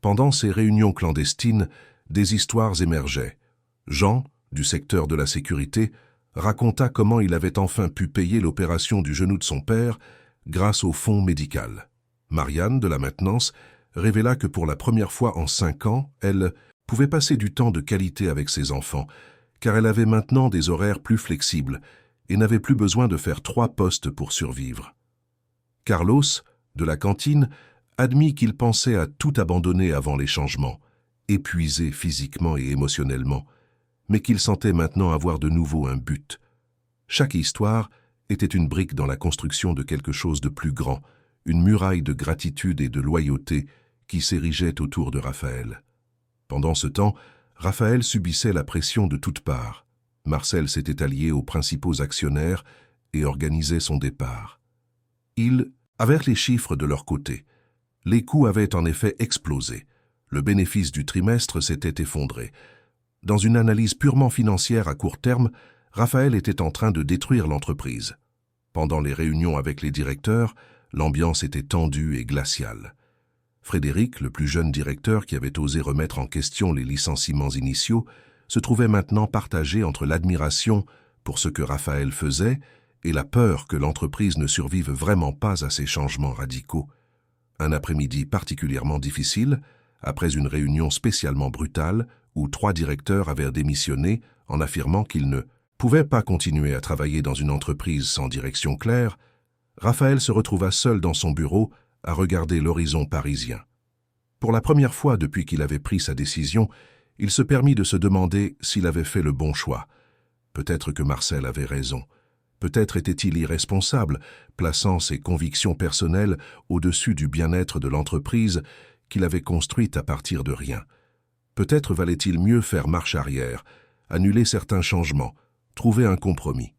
Pendant ces réunions clandestines, des histoires émergeaient. Jean, du secteur de la sécurité, raconta comment il avait enfin pu payer l'opération du genou de son père grâce au fonds médical. Marianne, de la maintenance, révéla que pour la première fois en 5 ans, elle pouvait passer du temps de qualité avec ses enfants, car elle avait maintenant des horaires plus flexibles et n'avait plus besoin de faire 3 postes pour survivre. Carlos, de la cantine, admit qu'il pensait à tout abandonner avant les changements, épuisé physiquement et émotionnellement, mais qu'il sentait maintenant avoir de nouveau un but. Chaque histoire était une brique dans la construction de quelque chose de plus grand, une muraille de gratitude et de loyauté qui s'érigeait autour de Raphaël. Pendant ce temps, Raphaël subissait la pression de toutes parts. Marcel s'était allié aux principaux actionnaires et organisait son départ. Ils avaient les chiffres de leur côté. Les coûts avaient en effet explosé. Le bénéfice du trimestre s'était effondré. Dans une analyse purement financière à court terme, Raphaël était en train de détruire l'entreprise. Pendant les réunions avec les directeurs, l'ambiance était tendue et glaciale. Frédéric, le plus jeune directeur qui avait osé remettre en question les licenciements initiaux, se trouvait maintenant partagé entre l'admiration pour ce que Raphaël faisait et la peur que l'entreprise ne survive vraiment pas à ces changements radicaux. Un après-midi particulièrement difficile, après une réunion spécialement brutale où 3 directeurs avaient démissionné en affirmant qu'ils ne pouvaient pas continuer à travailler dans une entreprise sans direction claire, Raphaël se retrouva seul dans son bureau à regarder l'horizon parisien. Pour la première fois depuis qu'il avait pris sa décision, il se permit de se demander s'il avait fait le bon choix. Peut-être que Marcel avait raison. Peut-être était-il irresponsable, plaçant ses convictions personnelles au-dessus du bien-être de l'entreprise qu'il avait construite à partir de rien. Peut-être valait-il mieux faire marche arrière, annuler certains changements, trouver un compromis.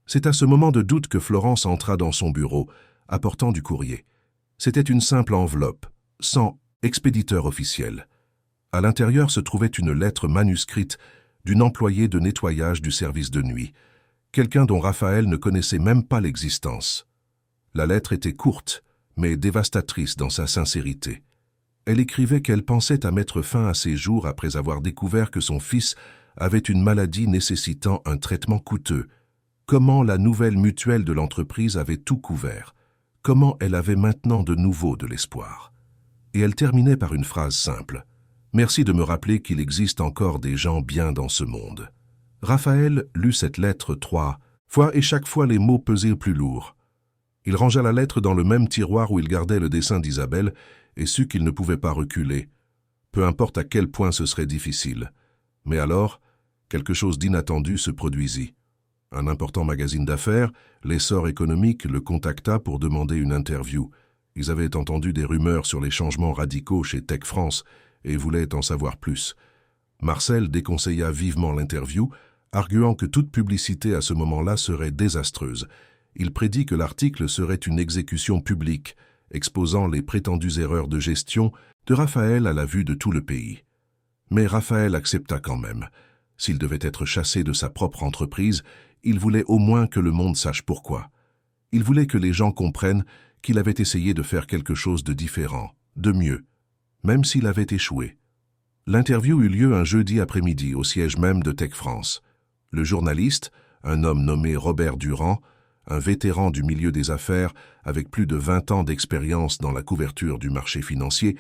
C'est à ce moment de doute que Florence entra dans son bureau, apportant du courrier. C'était une simple enveloppe, sans expéditeur officiel. À l'intérieur se trouvait une lettre manuscrite d'une employée de nettoyage du service de nuit, quelqu'un dont Raphaël ne connaissait même pas l'existence. La lettre était courte, mais dévastatrice dans sa sincérité. Elle écrivait qu'elle pensait à mettre fin à ses jours après avoir découvert que son fils avait une maladie nécessitant un traitement coûteux. Comment la nouvelle mutuelle de l'entreprise avait tout couvert. Comment elle avait maintenant de nouveau de l'espoir. Et elle terminait par une phrase simple. « Merci de me rappeler qu'il existe encore des gens bien dans ce monde. » Raphaël lut cette lettre 3 fois et chaque fois les mots pesaient plus lourds. Il rangea la lettre dans le même tiroir où il gardait le dessin d'Isabelle et sut qu'il ne pouvait pas reculer. Peu importe à quel point ce serait difficile. Mais alors, quelque chose d'inattendu se produisit. Un important magazine d'affaires, l'Essor économique, le contacta pour demander une interview. Ils avaient entendu des rumeurs sur les changements radicaux chez Tech France et voulaient en savoir plus. Marcel déconseilla vivement l'interview, arguant que toute publicité à ce moment-là serait désastreuse. Il prédit que l'article serait une exécution publique, exposant les prétendues erreurs de gestion de Raphaël à la vue de tout le pays. Mais Raphaël accepta quand même. S'il devait être chassé de sa propre entreprise, il voulait au moins que le monde sache pourquoi. Il voulait que les gens comprennent qu'il avait essayé de faire quelque chose de différent, de mieux, même s'il avait échoué. L'interview eut lieu un jeudi après-midi au siège même de Tech France. Le journaliste, un homme nommé Robert Durand, un vétéran du milieu des affaires avec plus de 20 ans d'expérience dans la couverture du marché financier,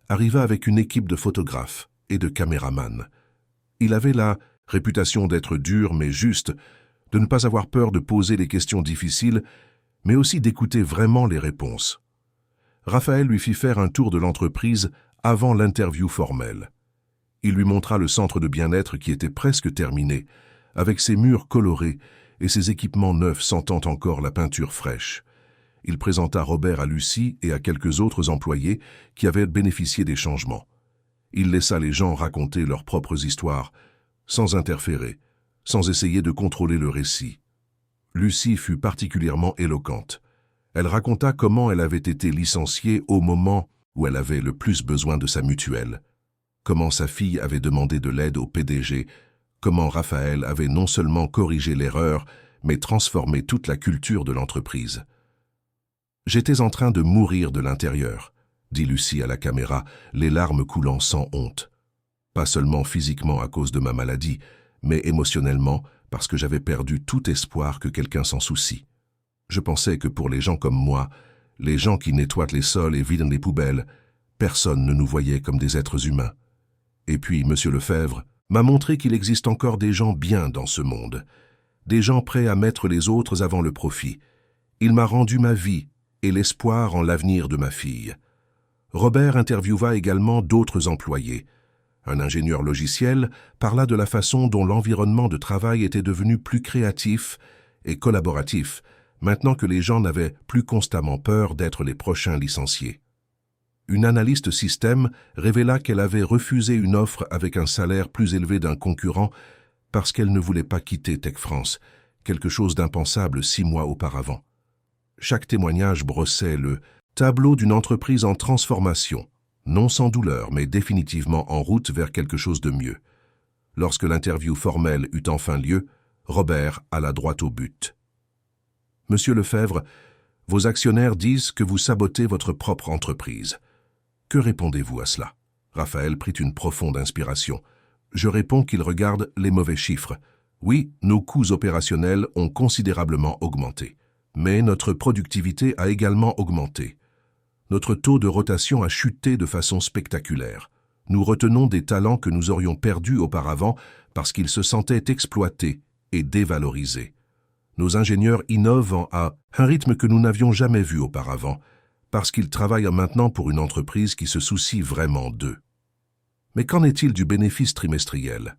arriva avec une équipe de photographes et de caméramans. Il avait la réputation d'être dur mais juste, de ne pas avoir peur de poser les questions difficiles, mais aussi d'écouter vraiment les réponses. Raphaël lui fit faire un tour de l'entreprise avant l'interview formelle. Il lui montra le centre de bien-être qui était presque terminé, avec ses murs colorés et ses équipements neufs sentant encore la peinture fraîche. Il présenta Robert à Lucie et à quelques autres employés qui avaient bénéficié des changements. Il laissa les gens raconter leurs propres histoires, sans interférer, sans essayer de contrôler le récit. Lucie fut particulièrement éloquente. Elle raconta comment elle avait été licenciée au moment où elle avait le plus besoin de sa mutuelle, comment sa fille avait demandé de l'aide au PDG, comment Raphaël avait non seulement corrigé l'erreur, mais transformé toute la culture de l'entreprise. « J'étais en train de mourir de l'intérieur », dit Lucie à la caméra, les larmes coulant sans honte. Pas seulement physiquement à cause de ma maladie, mais émotionnellement parce que j'avais perdu tout espoir que quelqu'un s'en soucie. Je pensais que pour les gens comme moi, les gens qui nettoient les sols et vident les poubelles, personne ne nous voyait comme des êtres humains. Et puis, M. Lefebvre m'a montré qu'il existe encore des gens bien dans ce monde, des gens prêts à mettre les autres avant le profit. Il m'a rendu ma vie et l'espoir en l'avenir de ma fille. Robert interviewa également d'autres employés. Un ingénieur logiciel parla de la façon dont l'environnement de travail était devenu plus créatif et collaboratif, maintenant que les gens n'avaient plus constamment peur d'être les prochains licenciés. Une analyste système révéla qu'elle avait refusé une offre avec un salaire plus élevé d'un concurrent parce qu'elle ne voulait pas quitter Tech France, quelque chose d'impensable 6 mois auparavant. Chaque témoignage brossait le tableau d'une entreprise en transformation, non sans douleur, mais définitivement en route vers quelque chose de mieux. Lorsque l'interview formelle eut enfin lieu, Robert alla droit au but. « Monsieur Lefebvre, vos actionnaires disent que vous sabotez votre propre entreprise. Que répondez-vous à cela ?» Raphaël prit une profonde inspiration. « Je réponds qu'ils regardent les mauvais chiffres. Oui, nos coûts opérationnels ont considérablement augmenté. Mais notre productivité a également augmenté. Notre taux de rotation a chuté de façon spectaculaire. Nous retenons des talents que nous aurions perdus auparavant parce qu'ils se sentaient exploités et dévalorisés. Nos ingénieurs innovent à un rythme que nous n'avions jamais vu auparavant, parce qu'ils travaillent maintenant pour une entreprise qui se soucie vraiment d'eux. Mais qu'en est-il du bénéfice trimestriel ?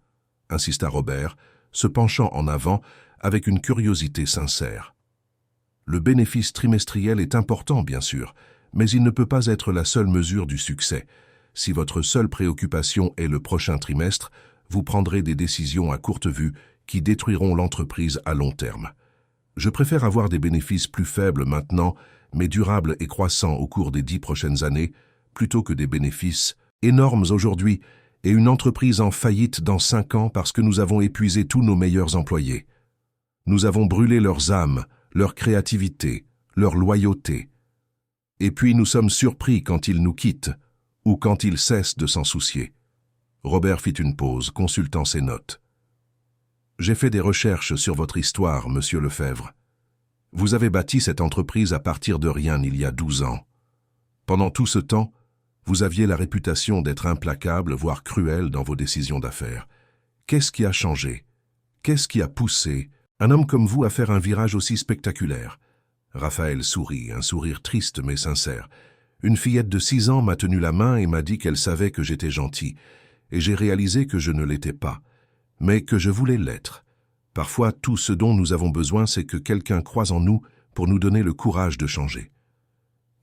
Insista Robert, se penchant en avant avec une curiosité sincère. Le bénéfice trimestriel est important, bien sûr, mais il ne peut pas être la seule mesure du succès. Si votre seule préoccupation est le prochain trimestre, vous prendrez des décisions à courte vue qui détruiront l'entreprise à long terme. Je préfère avoir des bénéfices plus faibles maintenant, mais durables et croissants au cours des 10 prochaines années, plutôt que des bénéfices énormes aujourd'hui et une entreprise en faillite dans 5 ans parce que nous avons épuisé tous nos meilleurs employés. Nous avons brûlé leurs âmes, leur créativité, leur loyauté. Et puis nous sommes surpris quand ils nous quittent, ou quand il cesse de s'en soucier. Robert fit une pause, consultant ses notes. « J'ai fait des recherches sur votre histoire, monsieur Lefebvre. Vous avez bâti cette entreprise à partir de rien il y a 12 ans. Pendant tout ce temps, vous aviez la réputation d'être implacable, voire cruel dans vos décisions d'affaires. Qu'est-ce qui a changé? Qu'est-ce qui a poussé un homme comme vous à faire un virage aussi spectaculaire ?» Raphaël sourit, un sourire triste mais sincère. « Une fillette de 6 ans m'a tenu la main et m'a dit qu'elle savait que j'étais gentil. Et j'ai réalisé que je ne l'étais pas, mais que je voulais l'être. Parfois, tout ce dont nous avons besoin, c'est que quelqu'un croise en nous pour nous donner le courage de changer.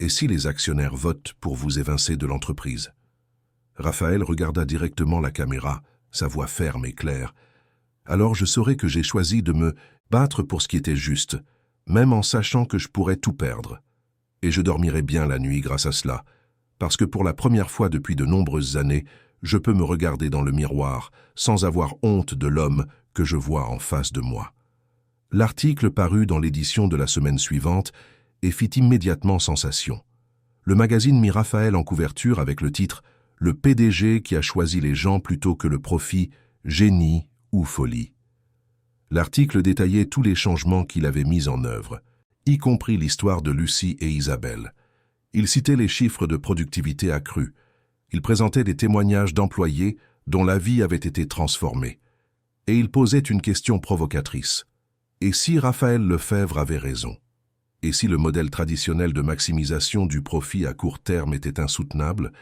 Et si les actionnaires votent pour vous évincer de l'entreprise ?» Raphaël regarda directement la caméra, sa voix ferme et claire. « Alors je saurai que j'ai choisi de me battre pour ce qui était juste, même en sachant que je pourrais tout perdre. Et je dormirai bien la nuit grâce à cela, parce que pour la première fois depuis de nombreuses années, je peux me regarder dans le miroir sans avoir honte de l'homme que je vois en face de moi. » L'article parut dans l'édition de la semaine suivante et fit immédiatement sensation. Le magazine mit Raphaël en couverture avec le titre « Le PDG qui a choisi les gens plutôt que le profit, génie ou folie ». L'article détaillait tous les changements qu'il avait mis en œuvre, y compris l'histoire de Lucie et Isabelle. Il citait les chiffres de productivité accrus. Il présentait des témoignages d'employés dont la vie avait été transformée. Et il posait une question provocatrice. Et si Raphaël Lefebvre avait raison? Et si le modèle traditionnel de maximisation du profit à court terme était insoutenable?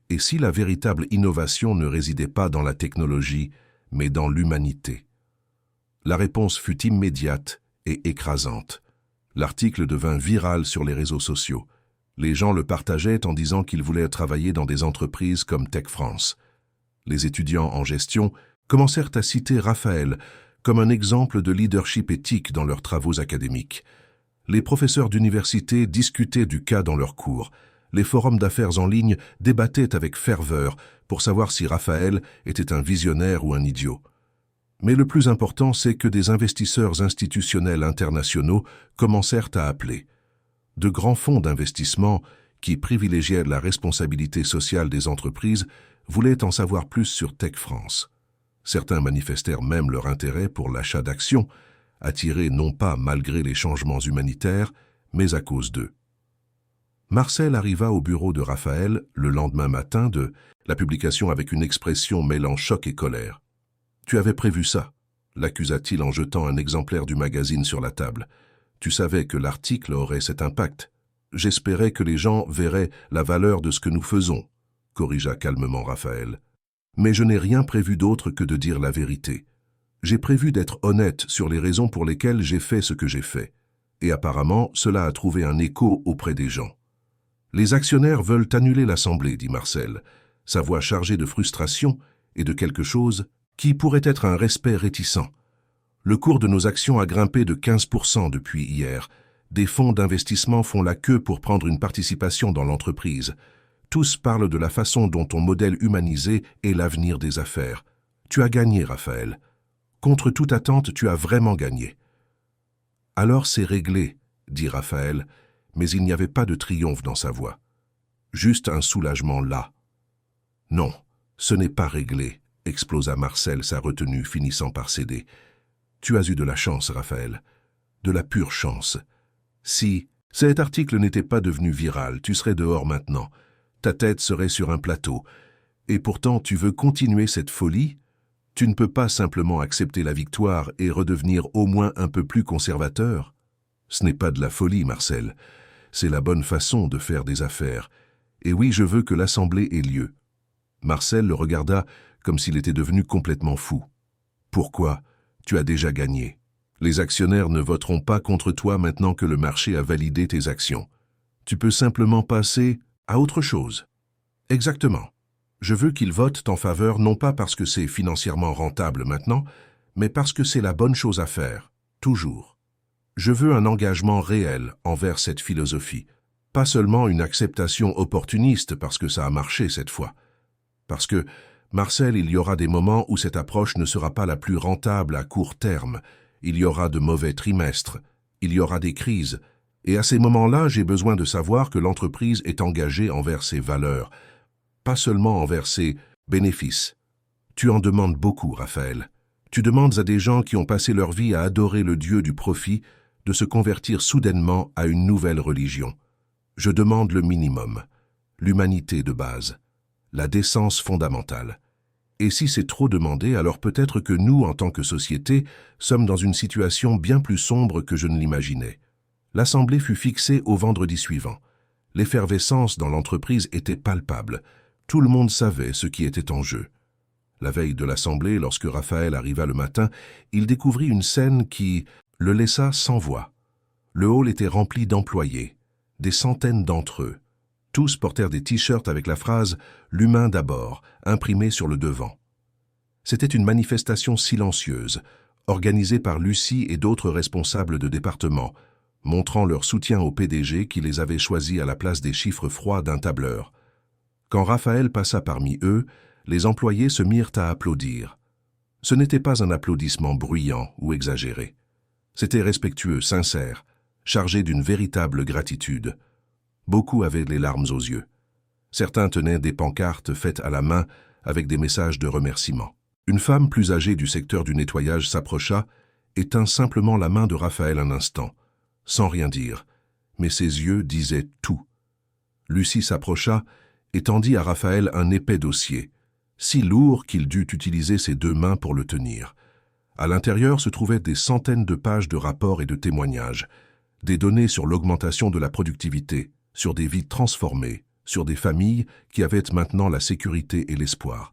Et si la véritable innovation ne résidait pas dans la technologie, mais dans l'humanité? La réponse fut immédiate et écrasante. L'article devint viral sur les réseaux sociaux. Les gens le partageaient en disant qu'ils voulaient travailler dans des entreprises comme Tech France. Les étudiants en gestion commencèrent à citer Raphaël comme un exemple de leadership éthique dans leurs travaux académiques. Les professeurs d'université discutaient du cas dans leurs cours. Les forums d'affaires en ligne débattaient avec ferveur pour savoir si Raphaël était un visionnaire ou un idiot. Mais le plus important, c'est que des investisseurs institutionnels internationaux commencèrent à appeler. De grands fonds d'investissement, qui privilégiaient la responsabilité sociale des entreprises, voulaient en savoir plus sur Tech France. Certains manifestèrent même leur intérêt pour l'achat d'actions, attirés non pas malgré les changements humanitaires, mais à cause d'eux. Marcel arriva au bureau de Raphaël le lendemain matin de la publication avec une expression mêlant choc et colère. « Tu avais prévu ça », l'accusa-t-il en jetant un exemplaire du magazine sur la table. « Tu savais que l'article aurait cet impact. J'espérais que les gens verraient la valeur de ce que nous faisons, » corrigea calmement Raphaël. « Mais je n'ai rien prévu d'autre que de dire la vérité. J'ai prévu d'être honnête sur les raisons pour lesquelles j'ai fait ce que j'ai fait. Et apparemment, cela a trouvé un écho auprès des gens. » « Les actionnaires veulent annuler l'Assemblée, dit Marcel, sa voix chargée de frustration et de quelque chose qui pourrait être un respect réticent. Le cours de nos actions a grimpé de 15% depuis hier. Des fonds d'investissement font la queue pour prendre une participation dans l'entreprise. Tous parlent de la façon dont ton modèle humanisé est l'avenir des affaires. Tu as gagné, Raphaël. Contre toute attente, tu as vraiment gagné. Alors c'est réglé, dit Raphaël, mais il n'y avait pas de triomphe dans sa voix. Juste un soulagement là. Non, ce n'est pas réglé, explosa Marcel, sa retenue finissant par céder. Tu as eu de la chance, Raphaël. De la pure chance. Si cet article n'était pas devenu viral, tu serais dehors maintenant. Ta tête serait sur un plateau. Et pourtant, tu veux continuer cette folie? Tu ne peux pas simplement accepter la victoire et redevenir au moins un peu plus conservateur. Ce n'est pas de la folie, Marcel. C'est la bonne façon de faire des affaires. Et oui, je veux que l'Assemblée ait lieu. Marcel le regarda comme s'il était devenu complètement fou. Pourquoi? Tu as déjà gagné. Les actionnaires ne voteront pas contre toi maintenant que le marché a validé tes actions. Tu peux simplement passer à autre chose. Exactement. Je veux qu'ils votent en faveur non pas parce que c'est financièrement rentable maintenant, mais parce que c'est la bonne chose à faire, toujours. Je veux un engagement réel envers cette philosophie, pas seulement une acceptation opportuniste parce que ça a marché cette fois. Parce que, Marcel, il y aura des moments où cette approche ne sera pas la plus rentable à court terme, il y aura de mauvais trimestres, il y aura des crises, et à ces moments-là, j'ai besoin de savoir que l'entreprise est engagée envers ses valeurs. pas seulement envers ses bénéfices. Tu en demandes beaucoup, Raphaël. Tu demandes à des gens qui ont passé leur vie à adorer le Dieu du profit de se convertir soudainement à une nouvelle religion. Je demande le minimum, l'humanité de base, la décence fondamentale. Et si c'est trop demandé, alors peut-être que nous, en tant que société, sommes dans une situation bien plus sombre que je ne l'imaginais. L'assemblée fut fixée au vendredi suivant. L'effervescence dans l'entreprise était palpable. Tout le monde savait ce qui était en jeu. La veille de l'assemblée, lorsque Raphaël arriva le matin, il découvrit une scène qui le laissa sans voix. Le hall était rempli d'employés, des centaines d'entre eux. Tous portèrent des t-shirts avec la phrase « L'humain d'abord » imprimée sur le devant. C'était une manifestation silencieuse, organisée par Lucie et d'autres responsables de département, montrant leur soutien au PDG qui les avait choisis à la place des chiffres froids d'un tableur. Quand Raphaël passa parmi eux, les employés se mirent à applaudir. Ce n'était pas un applaudissement bruyant ou exagéré. C'était respectueux, sincère, chargé d'une véritable gratitude. Beaucoup avaient les larmes aux yeux. Certains tenaient des pancartes faites à la main avec des messages de remerciement. Une femme plus âgée du secteur du nettoyage s'approcha et tint simplement la main de Raphaël un instant, sans rien dire, mais ses yeux disaient tout. Lucie s'approcha et tendit à Raphaël un épais dossier, si lourd qu'il dut utiliser ses deux mains pour le tenir. À l'intérieur se trouvaient des centaines de pages de rapports et de témoignages, des données sur l'augmentation de la productivité, sur des vies transformées, sur des familles qui avaient maintenant la sécurité et l'espoir.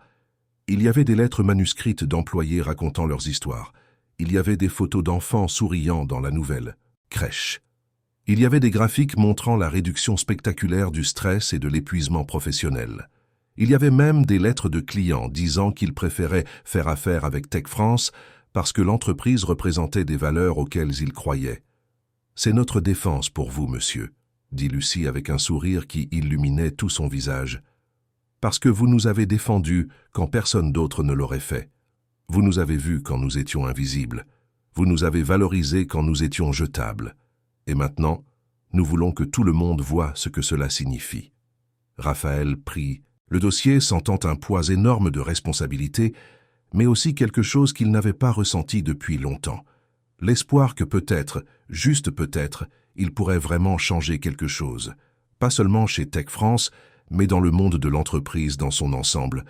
Il y avait des lettres manuscrites d'employés racontant leurs histoires. Il y avait des photos d'enfants souriant dans la nouvelle crèche. Il y avait des graphiques montrant la réduction spectaculaire du stress et de l'épuisement professionnel. Il y avait même des lettres de clients disant qu'ils préféraient faire affaire avec Tech France parce que l'entreprise représentait des valeurs auxquelles ils croyaient. « C'est notre défense pour vous, monsieur », dit Lucie avec un sourire qui illuminait tout son visage. « Parce que vous nous avez défendus quand personne d'autre ne l'aurait fait. Vous nous avez vus quand nous étions invisibles. Vous nous avez valorisés quand nous étions jetables. Et maintenant, nous voulons que tout le monde voie ce que cela signifie. » Raphaël prit le dossier, sentant un poids énorme de responsabilité, mais aussi quelque chose qu'il n'avait pas ressenti depuis longtemps. L'espoir que peut-être, juste peut-être, il pourrait vraiment changer quelque chose, pas seulement chez Tech France, mais dans le monde de l'entreprise dans son ensemble.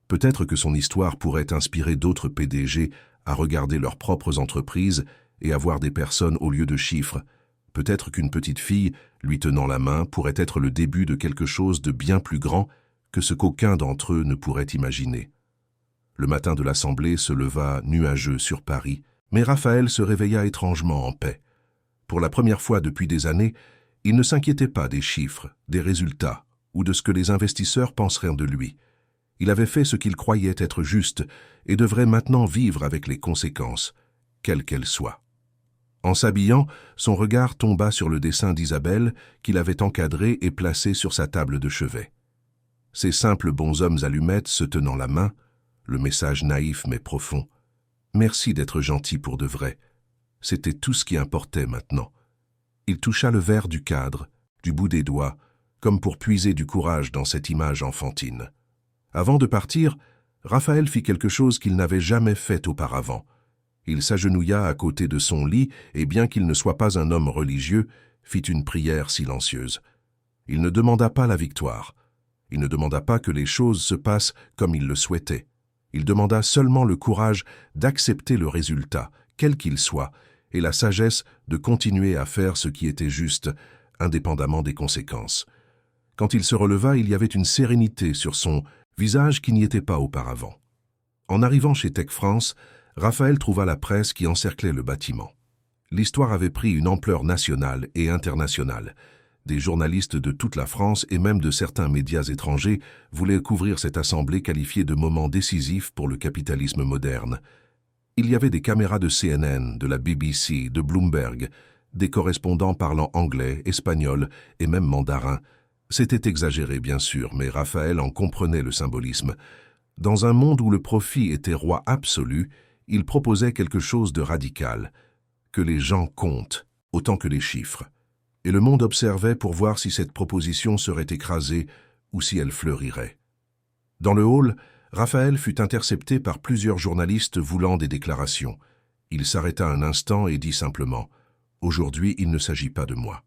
Peut-être que son histoire pourrait inspirer d'autres PDG à regarder leurs propres entreprises et à voir des personnes au lieu de chiffres. Peut-être qu'une petite fille, lui tenant la main, pourrait être le début de quelque chose de bien plus grand que ce qu'aucun d'entre eux ne pourrait imaginer. Le matin de l'Assemblée se leva nuageux sur Paris, mais Raphaël se réveilla étrangement en paix. Pour la première fois depuis des années, il ne s'inquiétait pas des chiffres, des résultats ou de ce que les investisseurs penseraient de lui. Il avait fait ce qu'il croyait être juste et devrait maintenant vivre avec les conséquences, quelles qu'elles soient. En s'habillant, son regard tomba sur le dessin d'Isabelle qu'il avait encadré et placé sur sa table de chevet. Ces simples bonshommes allumettes se tenant la main, le message naïf mais profond. « Merci d'être gentil pour de vrai. » C'était tout ce qui importait maintenant. Il toucha le verre du cadre, du bout des doigts, comme pour puiser du courage dans cette image enfantine. Avant de partir, Raphaël fit quelque chose qu'il n'avait jamais fait auparavant. Il s'agenouilla à côté de son lit et, bien qu'il ne soit pas un homme religieux, fit une prière silencieuse. Il ne demanda pas la victoire. Il ne demanda pas que les choses se passent comme il le souhaitait. Il demanda seulement le courage d'accepter le résultat, quel qu'il soit, et la sagesse de continuer à faire ce qui était juste, indépendamment des conséquences. Quand il se releva, il y avait une sérénité sur son visage qui n'y était pas auparavant. En arrivant chez Tech France, Raphaël trouva la presse qui encerclait le bâtiment. L'histoire avait pris une ampleur nationale et internationale. Des journalistes de toute la France et même de certains médias étrangers voulaient couvrir cette assemblée qualifiée de moment décisif pour le capitalisme moderne. Il y avait des caméras de CNN, de la BBC, de Bloomberg, des correspondants parlant anglais, espagnol et même mandarin. C'était exagéré, bien sûr, mais Raphaël en comprenait le symbolisme. Dans un monde où le profit était roi absolu, il proposait quelque chose de radical, que les gens comptent autant que les chiffres. Et le monde observait pour voir si cette proposition serait écrasée ou si elle fleurirait. Dans le hall, Raphaël fut intercepté par plusieurs journalistes voulant des déclarations. Il s'arrêta un instant et dit simplement « Aujourd'hui, il ne s'agit pas de moi.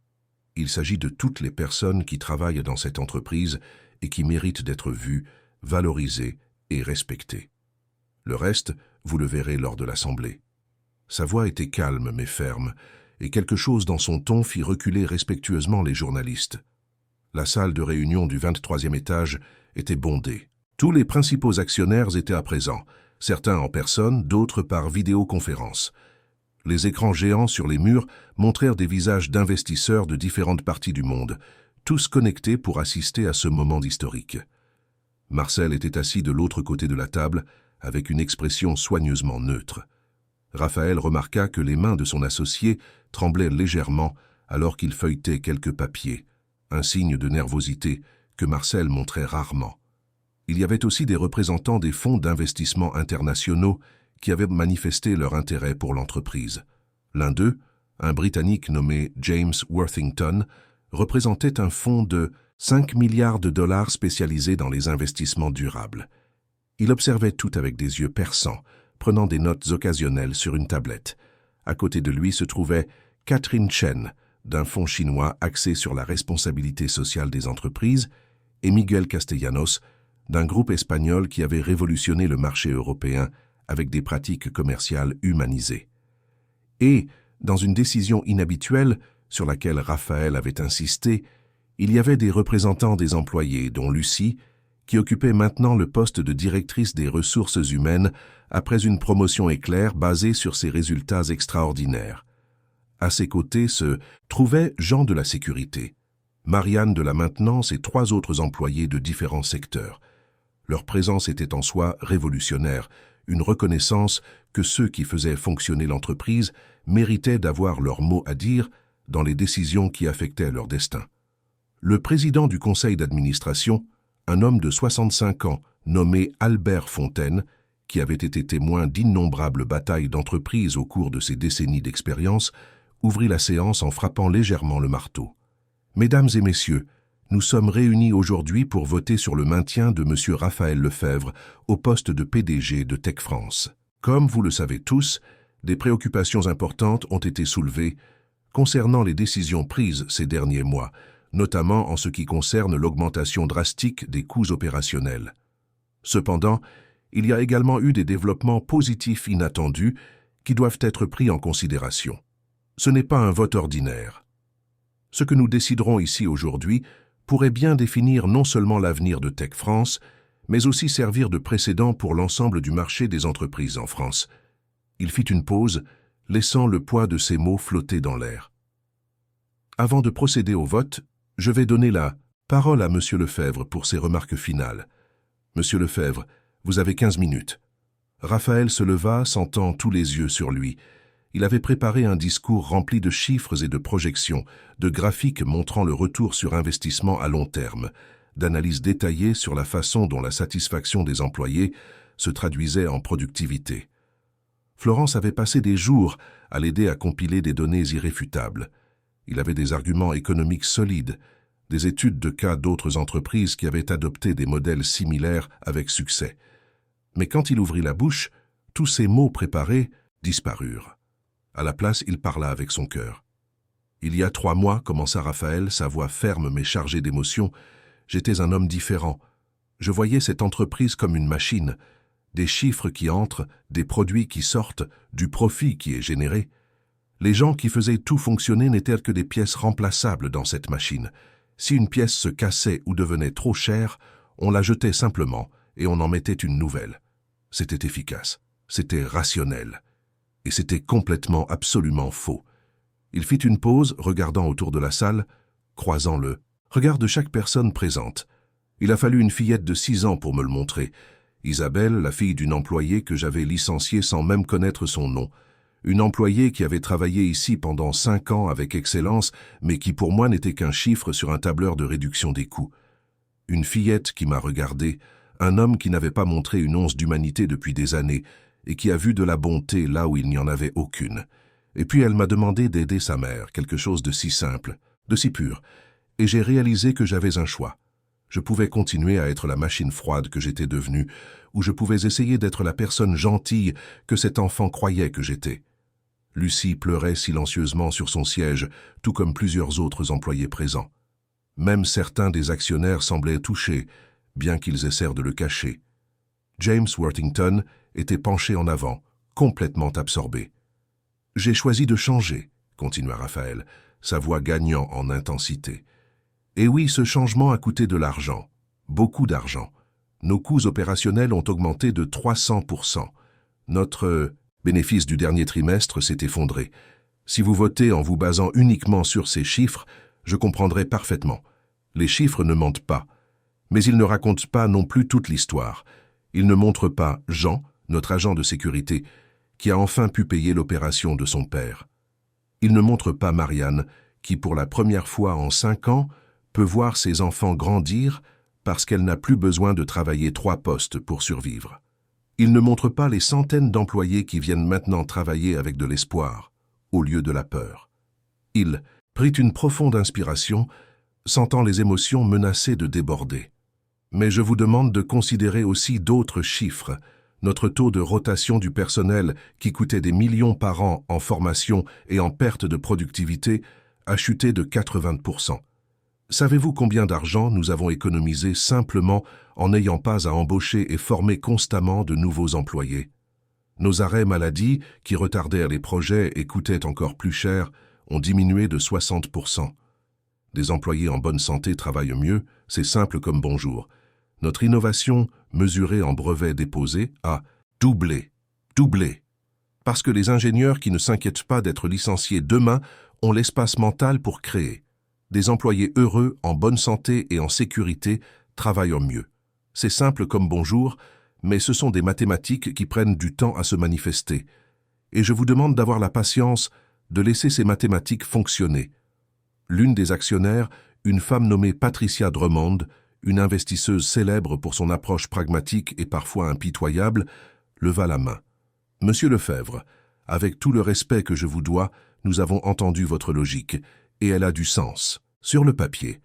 Il s'agit de toutes les personnes qui travaillent dans cette entreprise et qui méritent d'être vues, valorisées et respectées. Le reste, vous le verrez lors de l'assemblée. » Sa voix était calme mais ferme, et quelque chose dans son ton fit reculer respectueusement les journalistes. La salle de réunion du 23e étage était bondée. Tous les principaux actionnaires étaient à présent, certains en personne, d'autres par vidéoconférence. Les écrans géants sur les murs montrèrent des visages d'investisseurs de différentes parties du monde, tous connectés pour assister à ce moment historique. Marcel était assis de l'autre côté de la table, avec une expression soigneusement neutre. Raphaël remarqua que les mains de son associé tremblaient légèrement alors qu'il feuilletait quelques papiers, un signe de nervosité que Marcel montrait rarement. Il y avait aussi des représentants des fonds d'investissement internationaux qui avaient manifesté leur intérêt pour l'entreprise. L'un d'eux, un Britannique nommé James Worthington, représentait un fonds de 5 milliards de dollars spécialisé dans les investissements durables. Il observait tout avec des yeux perçants, prenant des notes occasionnelles sur une tablette. À côté de lui se trouvait Catherine Chen, d'un fonds chinois axé sur la responsabilité sociale des entreprises, et Miguel Castellanos, d'un groupe espagnol qui avait révolutionné le marché européen avec des pratiques commerciales humanisées. Et, dans une décision inhabituelle sur laquelle Raphaël avait insisté, il y avait des représentants des employés, dont Lucie, qui occupait maintenant le poste de directrice des ressources humaines après une promotion éclair basée sur ses résultats extraordinaires. À ses côtés se trouvaient Jean de la sécurité, Marianne de la maintenance et 3 autres employés de différents secteurs. Leur présence était en soi révolutionnaire, une reconnaissance que ceux qui faisaient fonctionner l'entreprise méritaient d'avoir leur mot à dire dans les décisions qui affectaient leur destin. Le président du conseil d'administration, un homme de 65 ans nommé Albert Fontaine, qui avait été témoin d'innombrables batailles d'entreprise au cours de ses décennies d'expérience, ouvrit la séance en frappant légèrement le marteau. « Mesdames et messieurs, nous sommes réunis aujourd'hui pour voter sur le maintien de M. Raphaël Lefebvre au poste de PDG de Tech France. Comme vous le savez tous, des préoccupations importantes ont été soulevées concernant les décisions prises ces derniers mois, notamment en ce qui concerne l'augmentation drastique des coûts opérationnels. Cependant, il y a également eu des développements positifs inattendus qui doivent être pris en considération. Ce n'est pas un vote ordinaire. Ce que nous déciderons ici aujourd'hui pourrait bien définir non seulement l'avenir de Tech France, mais aussi servir de précédent pour l'ensemble du marché des entreprises en France. Il fit une pause, laissant le poids de ces mots flotter dans l'air. Avant de procéder au vote, je vais donner la parole à M. Lefebvre pour ses remarques finales. Monsieur Lefebvre, vous avez 15 minutes. Raphaël se leva, sentant tous les yeux sur lui. Il avait préparé un discours rempli de chiffres et de projections, de graphiques montrant le retour sur investissement à long terme, d'analyses détaillées sur la façon dont la satisfaction des employés se traduisait en productivité. Florence avait passé des jours à l'aider à compiler des données irréfutables. Il avait des arguments économiques solides, des études de cas d'autres entreprises qui avaient adopté des modèles similaires avec succès. Mais quand il ouvrit la bouche, tous ces mots préparés disparurent. À la place, il parla avec son cœur. « Il y a 3 mois, commença Raphaël, sa voix ferme mais chargée d'émotion, j'étais un homme différent. Je voyais cette entreprise comme une machine, des chiffres qui entrent, des produits qui sortent, du profit qui est généré. Les gens qui faisaient tout fonctionner n'étaient que des pièces remplaçables dans cette machine. Si une pièce se cassait ou devenait trop chère, on la jetait simplement et on en mettait une nouvelle. C'était efficace, c'était rationnel. Et c'était complètement, absolument faux. Il fit une pause, regardant autour de la salle, croisant le regard de chaque personne présente. Il a fallu une fillette de 6 ans pour me le montrer. Isabelle, la fille d'une employée que j'avais licenciée sans même connaître son nom. Une employée qui avait travaillé ici pendant 5 ans avec excellence, mais qui pour moi n'était qu'un chiffre sur un tableur de réduction des coûts. Une fillette qui m'a regardé, un homme qui n'avait pas montré une once d'humanité depuis des années, et qui a vu de la bonté là où il n'y en avait aucune. Et puis elle m'a demandé d'aider sa mère, quelque chose de si simple, de si pur, et j'ai réalisé que j'avais un choix. Je pouvais continuer à être la machine froide que j'étais devenue, ou je pouvais essayer d'être la personne gentille que cet enfant croyait que j'étais. Lucie pleurait silencieusement sur son siège, tout comme plusieurs autres employés présents. Même certains des actionnaires semblaient touchés, bien qu'ils essayèrent de le cacher. James Worthington était penché en avant, complètement absorbé. « J'ai choisi de changer », continua Raphaël, sa voix gagnant en intensité. « Et oui, ce changement a coûté de l'argent, beaucoup d'argent. Nos coûts opérationnels ont augmenté de 300%. Notre bénéfice du dernier trimestre s'est effondré. Si vous votez en vous basant uniquement sur ces chiffres, je comprendrai parfaitement. Les chiffres ne mentent pas. Mais ils ne racontent pas non plus toute l'histoire. Ils ne montrent pas Jean, notre agent de sécurité, qui a enfin pu payer l'opération de son père. Ils ne montrent pas Marianne, qui pour la première fois en 5 ans peut voir ses enfants grandir parce qu'elle n'a plus besoin de travailler 3 postes pour survivre. Ils ne montrent pas les centaines d'employés qui viennent maintenant travailler avec de l'espoir, au lieu de la peur. Il prit une profonde inspiration, sentant les émotions menacées de déborder. Mais je vous demande de considérer aussi d'autres chiffres. Notre taux de rotation du personnel, qui coûtait des millions par an en formation et en perte de productivité, a chuté de 80%. Savez-vous combien d'argent nous avons économisé simplement en n'ayant pas à embaucher et former constamment de nouveaux employés? Nos arrêts maladie, qui retardèrent les projets et coûtaient encore plus cher, ont diminué de 60%. Des employés en bonne santé travaillent mieux, c'est simple comme bonjour. Notre innovation, mesurée en brevets déposés, a doublé. Parce que les ingénieurs qui ne s'inquiètent pas d'être licenciés demain ont l'espace mental pour créer. Des employés heureux, en bonne santé et en sécurité travaillent mieux. C'est simple comme bonjour, mais ce sont des mathématiques qui prennent du temps à se manifester. Et je vous demande d'avoir la patience de laisser ces mathématiques fonctionner. L'une des actionnaires, une femme nommée Patricia Drummond, une investisseuse célèbre pour son approche pragmatique et parfois impitoyable, leva la main. « Monsieur Lefebvre, avec tout le respect que je vous dois, nous avons entendu votre logique, et elle a du sens. Sur le papier.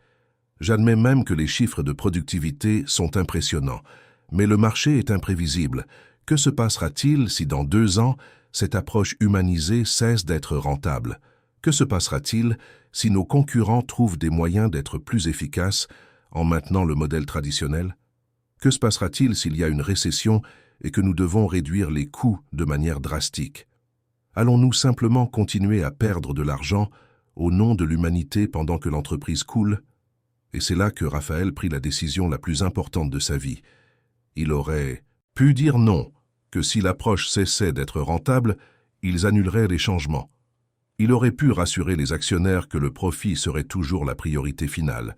J'admets même que les chiffres de productivité sont impressionnants, mais le marché est imprévisible. Que se passera-t-il si dans 2 ans, cette approche humanisée cesse d'être rentable? Que se passera-t-il si nos concurrents trouvent des moyens d'être plus efficaces en maintenant le modèle traditionnel? Que se passera-t-il s'il y a une récession et que nous devons réduire les coûts de manière drastique? Allons-nous simplement continuer à perdre de l'argent au nom de l'humanité pendant que l'entreprise coule? Et c'est là que Raphaël prit la décision la plus importante de sa vie. Il aurait pu dire non, que si l'approche cessait d'être rentable, ils annuleraient les changements. Il aurait pu rassurer les actionnaires que le profit serait toujours la priorité finale.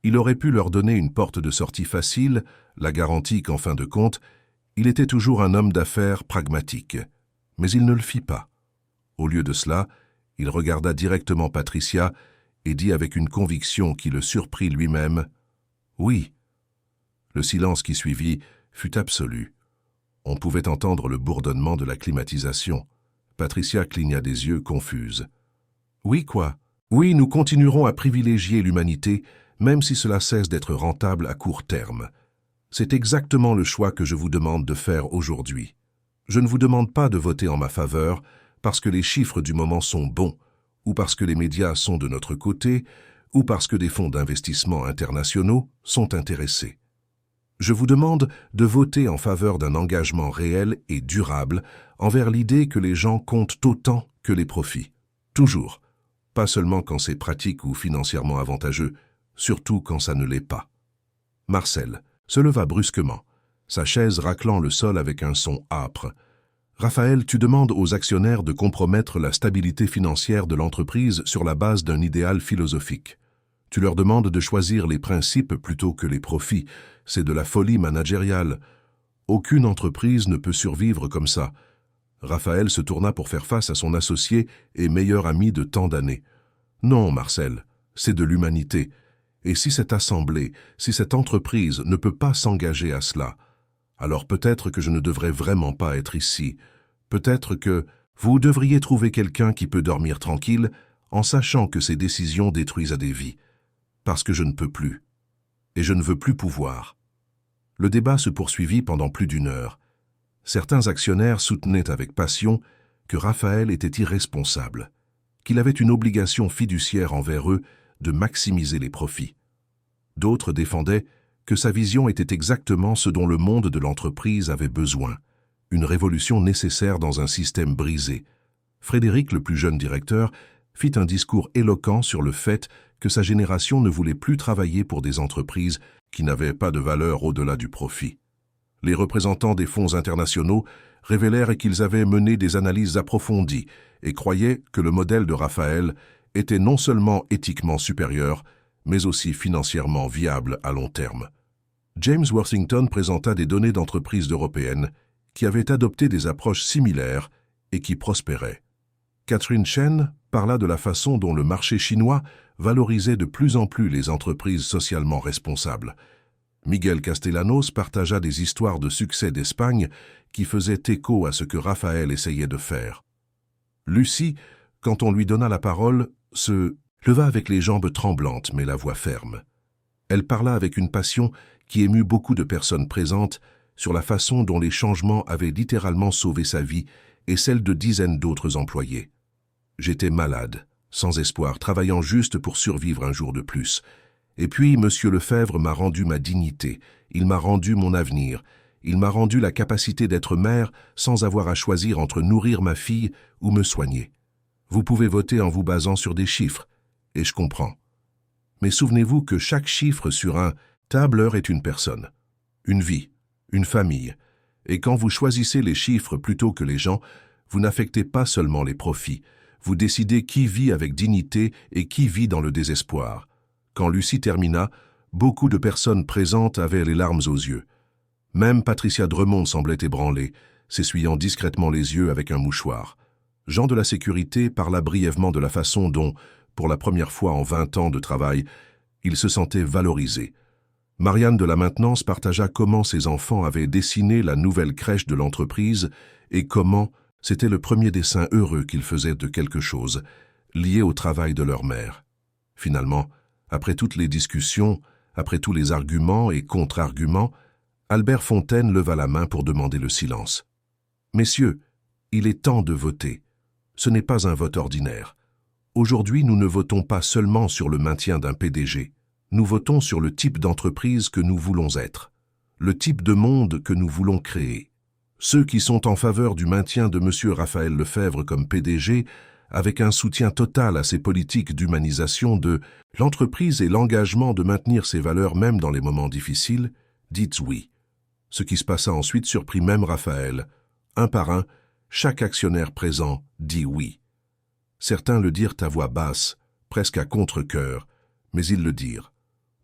Il aurait pu leur donner une porte de sortie facile, la garantie qu'en fin de compte, il était toujours un homme d'affaires pragmatique. Mais il ne le fit pas. Au lieu de cela, il regarda directement Patricia et dit avec une conviction qui le surprit lui-même « Oui ». Le silence qui suivit fut absolu. On pouvait entendre le bourdonnement de la climatisation. Patricia cligna des yeux confuse. « Oui quoi? Oui, nous continuerons à privilégier l'humanité, même si cela cesse d'être rentable à court terme. C'est exactement le choix que je vous demande de faire aujourd'hui. Je ne vous demande pas de voter en ma faveur parce que les chiffres du moment sont bons, ou parce que les médias sont de notre côté, ou parce que des fonds d'investissement internationaux sont intéressés. Je vous demande de voter en faveur d'un engagement réel et durable envers l'idée que les gens comptent autant que les profits. Toujours. Pas seulement quand c'est pratique ou financièrement avantageux, surtout quand ça ne l'est pas. » Marcel se leva brusquement, sa chaise raclant le sol avec un son âpre. « Raphaël, tu demandes aux actionnaires de compromettre la stabilité financière de l'entreprise sur la base d'un idéal philosophique. Tu leur demandes de choisir les principes plutôt que les profits. C'est de la folie managériale. Aucune entreprise ne peut survivre comme ça. » Raphaël se tourna pour faire face à son associé et meilleur ami de tant d'années. « Non, Marcel, c'est de l'humanité. Et si cette assemblée, si cette entreprise ne peut pas s'engager à cela, alors peut-être que je ne devrais vraiment pas être ici. Peut-être que vous devriez trouver quelqu'un qui peut dormir tranquille en sachant que ces décisions détruisent des vies. Parce que je ne peux plus. » et je ne veux plus pouvoir. Le débat se poursuivit pendant plus d'1 heure. Certains actionnaires soutenaient avec passion que Raphaël était irresponsable, qu'il avait une obligation fiduciaire envers eux de maximiser les profits. D'autres défendaient que sa vision était exactement ce dont le monde de l'entreprise avait besoin, une révolution nécessaire dans un système brisé. Frédéric, le plus jeune directeur, fit un discours éloquent sur le fait que sa génération ne voulait plus travailler pour des entreprises qui n'avaient pas de valeur au-delà du profit. Les représentants des fonds internationaux révélèrent qu'ils avaient mené des analyses approfondies et croyaient que le modèle de Raphaël était non seulement éthiquement supérieur, mais aussi financièrement viable à long terme. James Worthington présenta des données d'entreprises européennes qui avaient adopté des approches similaires et qui prospéraient. Catherine Chen parla de la façon dont le marché chinois valorisait de plus en plus les entreprises socialement responsables. Miguel Castellanos partagea des histoires de succès d'Espagne qui faisaient écho à ce que Raphaël essayait de faire. Lucie, quand on lui donna la parole, se leva avec les jambes tremblantes mais la voix ferme. Elle parla avec une passion qui émut beaucoup de personnes présentes sur la façon dont les changements avaient littéralement sauvé sa vie et celle de dizaines d'autres employés. J'étais malade, sans espoir, travaillant juste pour survivre un jour de plus. Et puis, M. Lefebvre m'a rendu ma dignité, il m'a rendu mon avenir, il m'a rendu la capacité d'être mère sans avoir à choisir entre nourrir ma fille ou me soigner. Vous pouvez voter en vous basant sur des chiffres, et je comprends. Mais souvenez-vous que chaque chiffre sur un tableur est une personne, une vie, une famille. Et quand vous choisissez les chiffres plutôt que les gens, vous n'affectez pas seulement les profits, vous décidez qui vit avec dignité et qui vit dans le désespoir. Quand Lucie termina, beaucoup de personnes présentes avaient les larmes aux yeux. Même Patricia Dremond semblait ébranlée, s'essuyant discrètement les yeux avec un mouchoir. Jean de la sécurité parla brièvement de la façon dont, pour la première fois en 20 ans de travail, il se sentait valorisé. Marianne de la maintenance partagea comment ses enfants avaient dessiné la nouvelle crèche de l'entreprise et comment c'était le premier dessin heureux qu'ils faisaient de quelque chose, lié au travail de leur mère. Finalement, après toutes les discussions, après tous les arguments et contre-arguments, Albert Fontaine leva la main pour demander le silence. « Messieurs, il est temps de voter. Ce n'est pas un vote ordinaire. Aujourd'hui, nous ne votons pas seulement sur le maintien d'un PDG. Nous votons sur le type d'entreprise que nous voulons être, le type de monde que nous voulons créer. Ceux qui sont en faveur du maintien de M. Raphaël Lefebvre comme PDG, avec un soutien total à ses politiques d'humanisation de l'entreprise et l'engagement de maintenir ses valeurs même dans les moments difficiles, dites oui. Ce qui se passa ensuite surprit même Raphaël. Un par un, chaque actionnaire présent dit oui. Certains le dirent à voix basse, presque à contre-cœur, mais ils le dirent.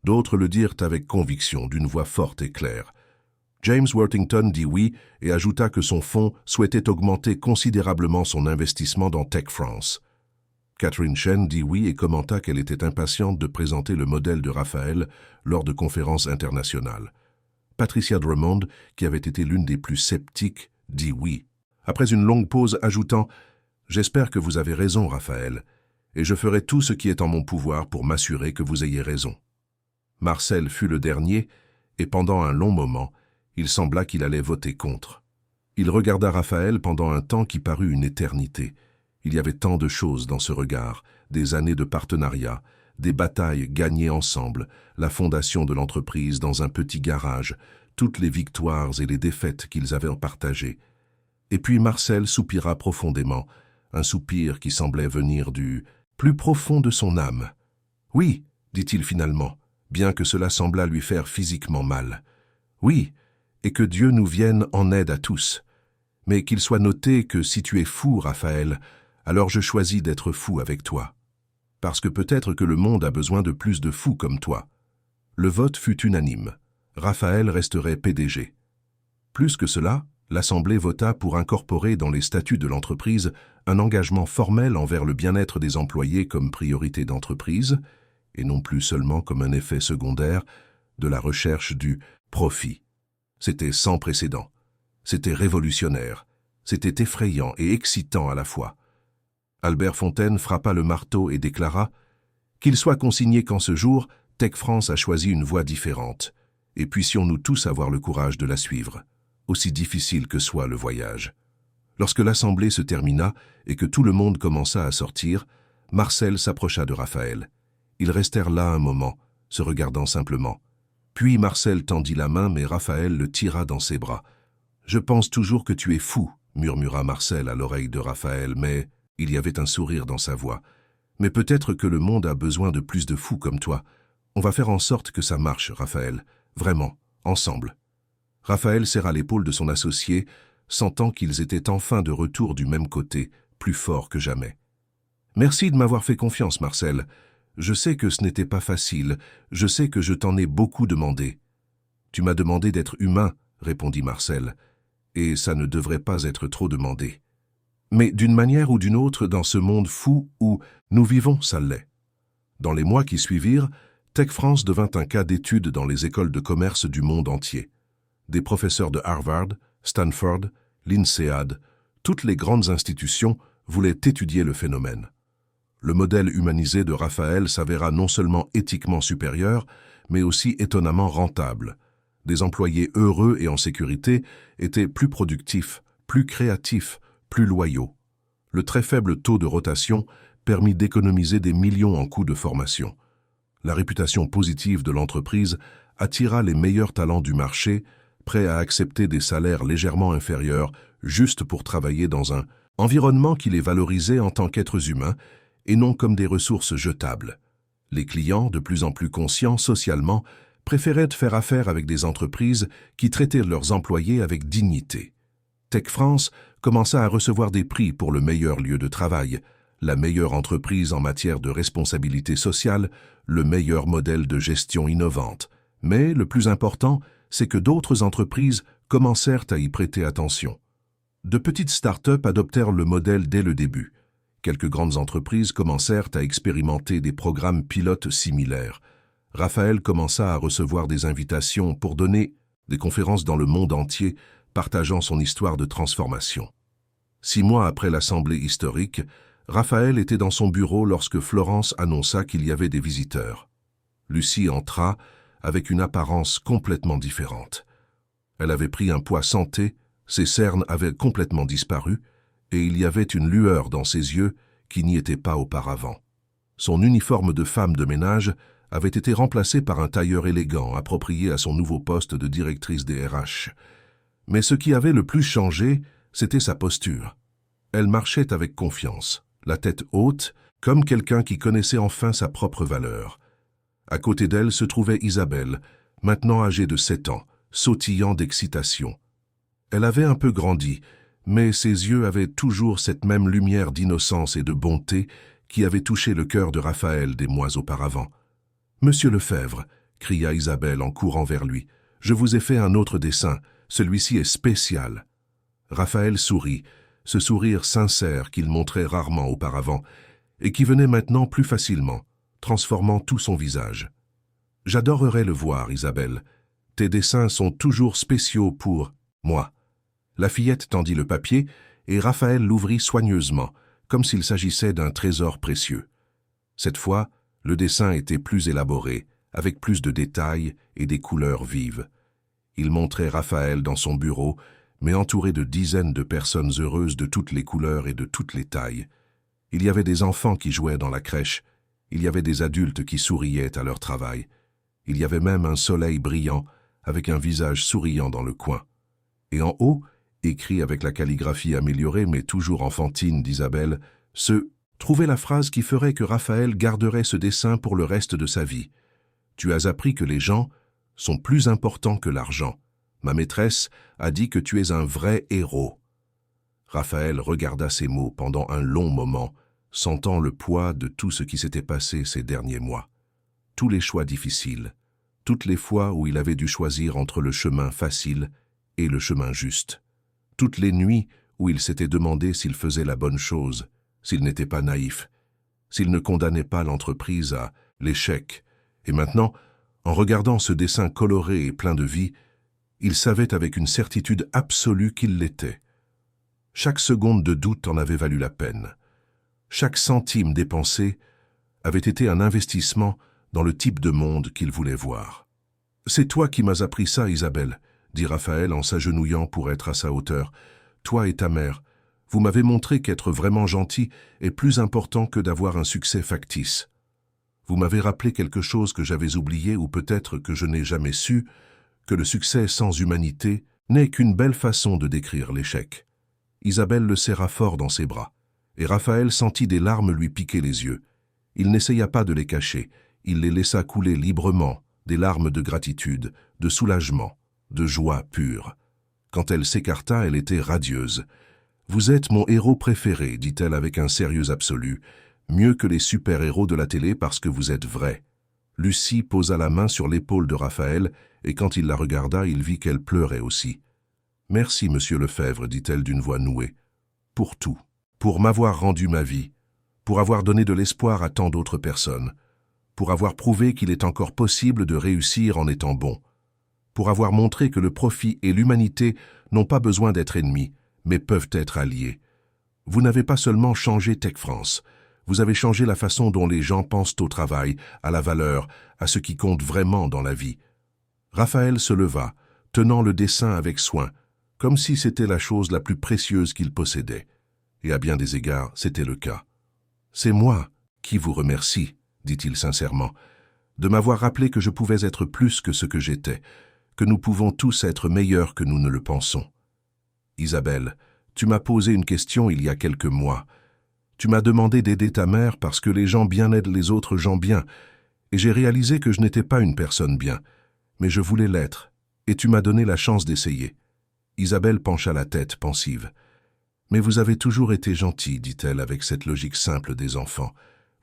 D'autres le dirent avec conviction, d'une voix forte et claire. James Worthington dit oui et ajouta que son fonds souhaitait augmenter considérablement son investissement dans Tech France. Catherine Chen dit oui et commenta qu'elle était impatiente de présenter le modèle de Raphaël lors de conférences internationales. Patricia Dremond, qui avait été l'une des plus sceptiques, dit oui. Après une longue pause, ajoutant « J'espère que vous avez raison, Raphaël, et je ferai tout ce qui est en mon pouvoir pour m'assurer que vous ayez raison. » Marcel fut le dernier, et pendant un long moment, il sembla qu'il allait voter contre. Il regarda Raphaël pendant un temps qui parut une éternité. Il y avait tant de choses dans ce regard, des années de partenariat, des batailles gagnées ensemble, la fondation de l'entreprise dans un petit garage, toutes les victoires et les défaites qu'ils avaient partagées. Et puis Marcel soupira profondément, un soupir qui semblait venir du plus profond de son âme. « Oui, dit-il finalement, bien que cela semblât lui faire physiquement mal. Oui, et que Dieu nous vienne en aide à tous. Mais qu'il soit noté que si tu es fou, Raphaël, alors je choisis d'être fou avec toi. Parce que peut-être que le monde a besoin de plus de fous comme toi. » Le vote fut unanime. Raphaël resterait PDG. Plus que cela, l'Assemblée vota pour incorporer dans les statuts de l'entreprise un engagement formel envers le bien-être des employés comme priorité d'entreprise, et non plus seulement comme un effet secondaire de la recherche du profit. C'était sans précédent. C'était révolutionnaire. C'était effrayant et excitant à la fois. Albert Fontaine frappa le marteau et déclara « Qu'il soit consigné qu'en ce jour, Tech France a choisi une voie différente, et puissions-nous tous avoir le courage de la suivre, aussi difficile que soit le voyage. Lorsque l'assemblée se termina et que tout le monde commença à sortir, Marcel s'approcha de Raphaël. Ils restèrent là un moment, se regardant simplement. Puis Marcel tendit la main, mais Raphaël le tira dans ses bras. « Je pense toujours que tu es fou », murmura Marcel à l'oreille de Raphaël, mais il y avait un sourire dans sa voix. « Mais peut-être que le monde a besoin de plus de fous comme toi. On va faire en sorte que ça marche, Raphaël. Vraiment, ensemble. » Raphaël serra l'épaule de son associé, sentant qu'ils étaient enfin de retour du même côté, plus forts que jamais. « Merci de m'avoir fait confiance, Marcel. Je sais que ce n'était pas facile, je sais que je t'en ai beaucoup demandé. »« Tu m'as demandé d'être humain, » répondit Marcel, « et ça ne devrait pas être trop demandé. Mais d'une manière ou d'une autre, dans ce monde fou où nous vivons, ça l'est. » Dans les mois qui suivirent, Tech France devint un cas d'étude dans les écoles de commerce du monde entier. Des professeurs de Harvard, Stanford, l'INSEAD, toutes les grandes institutions voulaient étudier le phénomène. Le modèle humanisé de Raphaël s'avéra non seulement éthiquement supérieur, mais aussi étonnamment rentable. Des employés heureux et en sécurité étaient plus productifs, plus créatifs, plus loyaux. Le très faible taux de rotation permit d'économiser des millions en coûts de formation. La réputation positive de l'entreprise attira les meilleurs talents du marché, prêts à accepter des salaires légèrement inférieurs juste pour travailler dans un environnement qui les valorisait en tant qu'êtres humains et non comme des ressources jetables. Les clients, de plus en plus conscients socialement, préféraient faire affaire avec des entreprises qui traitaient leurs employés avec dignité. Tech France commença à recevoir des prix pour le meilleur lieu de travail, la meilleure entreprise en matière de responsabilité sociale, le meilleur modèle de gestion innovante. Mais le plus important, c'est que d'autres entreprises commencèrent à y prêter attention. De petites start-up adoptèrent le modèle dès le début. Quelques grandes entreprises commencèrent à expérimenter des programmes pilotes similaires. Raphaël commença à recevoir des invitations pour donner des conférences dans le monde entier, partageant son histoire de transformation. 6 mois après l'assemblée historique, Raphaël était dans son bureau lorsque Florence annonça qu'il y avait des visiteurs. Lucie entra avec une apparence complètement différente. Elle avait pris un poids santé, ses cernes avaient complètement disparu, et il y avait une lueur dans ses yeux qui n'y était pas auparavant. Son uniforme de femme de ménage avait été remplacé par un tailleur élégant, approprié à son nouveau poste de directrice des RH. Mais ce qui avait le plus changé, c'était sa posture. Elle marchait avec confiance, la tête haute, comme quelqu'un qui connaissait enfin sa propre valeur. À côté d'elle se trouvait Isabelle, maintenant âgée de 7 ans, sautillant d'excitation. Elle avait un peu grandi, mais ses yeux avaient toujours cette même lumière d'innocence et de bonté qui avait touché le cœur de Raphaël des mois auparavant. « Monsieur Lefebvre !» cria Isabelle en courant vers lui. « Je vous ai fait un autre dessin. Celui-ci est spécial. » Raphaël sourit, ce sourire sincère qu'il montrait rarement auparavant, et qui venait maintenant plus facilement, transformant tout son visage. « J'adorerais le voir, Isabelle. Tes dessins sont toujours spéciaux pour moi. » La fillette tendit le papier, et Raphaël l'ouvrit soigneusement, comme s'il s'agissait d'un trésor précieux. Cette fois, le dessin était plus élaboré, avec plus de détails et des couleurs vives. Il montrait Raphaël dans son bureau, mais entouré de dizaines de personnes heureuses de toutes les couleurs et de toutes les tailles. Il y avait des enfants qui jouaient dans la crèche, il y avait des adultes qui souriaient à leur travail. Il y avait même un soleil brillant, avec un visage souriant dans le coin. Et en haut, écrit avec la calligraphie améliorée mais toujours enfantine d'Isabelle, trouvait la phrase qui ferait que Raphaël garderait ce dessin pour le reste de sa vie. « Tu as appris que les gens sont plus importants que l'argent. Ma maîtresse a dit que tu es un vrai héros. » Raphaël regarda ces mots pendant un long moment, sentant le poids de tout ce qui s'était passé ces derniers mois. Tous les choix difficiles, toutes les fois où il avait dû choisir entre le chemin facile et le chemin juste. Toutes les nuits où il s'était demandé s'il faisait la bonne chose, s'il n'était pas naïf, s'il ne condamnait pas l'entreprise à l'échec. Et maintenant, en regardant ce dessin coloré et plein de vie, il savait avec une certitude absolue qu'il l'était. Chaque seconde de doute en avait valu la peine. Chaque centime dépensé avait été un investissement dans le type de monde qu'il voulait voir. « C'est toi qui m'as appris ça, Isabelle, » dit Raphaël en s'agenouillant pour être à sa hauteur. « Toi et ta mère, vous m'avez montré qu'être vraiment gentil est plus important que d'avoir un succès factice. Vous m'avez rappelé quelque chose que j'avais oublié ou peut-être que je n'ai jamais su, que le succès sans humanité n'est qu'une belle façon de décrire l'échec. » Isabelle le serra fort dans ses bras, et Raphaël sentit des larmes lui piquer les yeux. Il n'essaya pas de les cacher, il les laissa couler librement, des larmes de gratitude, de soulagement, de joie pure. Quand elle s'écarta, elle était radieuse. « Vous êtes mon héros préféré, dit-elle avec un sérieux absolu, mieux que les super-héros de la télé parce que vous êtes vrai. » Lucie posa la main sur l'épaule de Raphaël, et quand il la regarda, il vit qu'elle pleurait aussi. « Merci, monsieur Lefebvre, dit-elle d'une voix nouée, pour tout, pour m'avoir rendu ma vie, pour avoir donné de l'espoir à tant d'autres personnes, pour avoir prouvé qu'il est encore possible de réussir en étant bon, pour avoir montré que le profit et l'humanité n'ont pas besoin d'être ennemis, mais peuvent être alliés. Vous n'avez pas seulement changé Tech France, vous avez changé la façon dont les gens pensent au travail, à la valeur, à ce qui compte vraiment dans la vie. » Raphaël se leva, tenant le dessin avec soin, comme si c'était la chose la plus précieuse qu'il possédait. Et à bien des égards, c'était le cas. « C'est moi qui vous remercie, » dit-il sincèrement, « de m'avoir rappelé que je pouvais être plus que ce que j'étais, que nous pouvons tous être meilleurs que nous ne le pensons. Isabelle, tu m'as posé une question il y a quelques mois. Tu m'as demandé d'aider ta mère parce que les gens bien aident les autres gens bien, et j'ai réalisé que je n'étais pas une personne bien, mais je voulais l'être, et tu m'as donné la chance d'essayer. » Isabelle pencha la tête, pensive. « Mais vous avez toujours été gentil, dit-elle avec cette logique simple des enfants.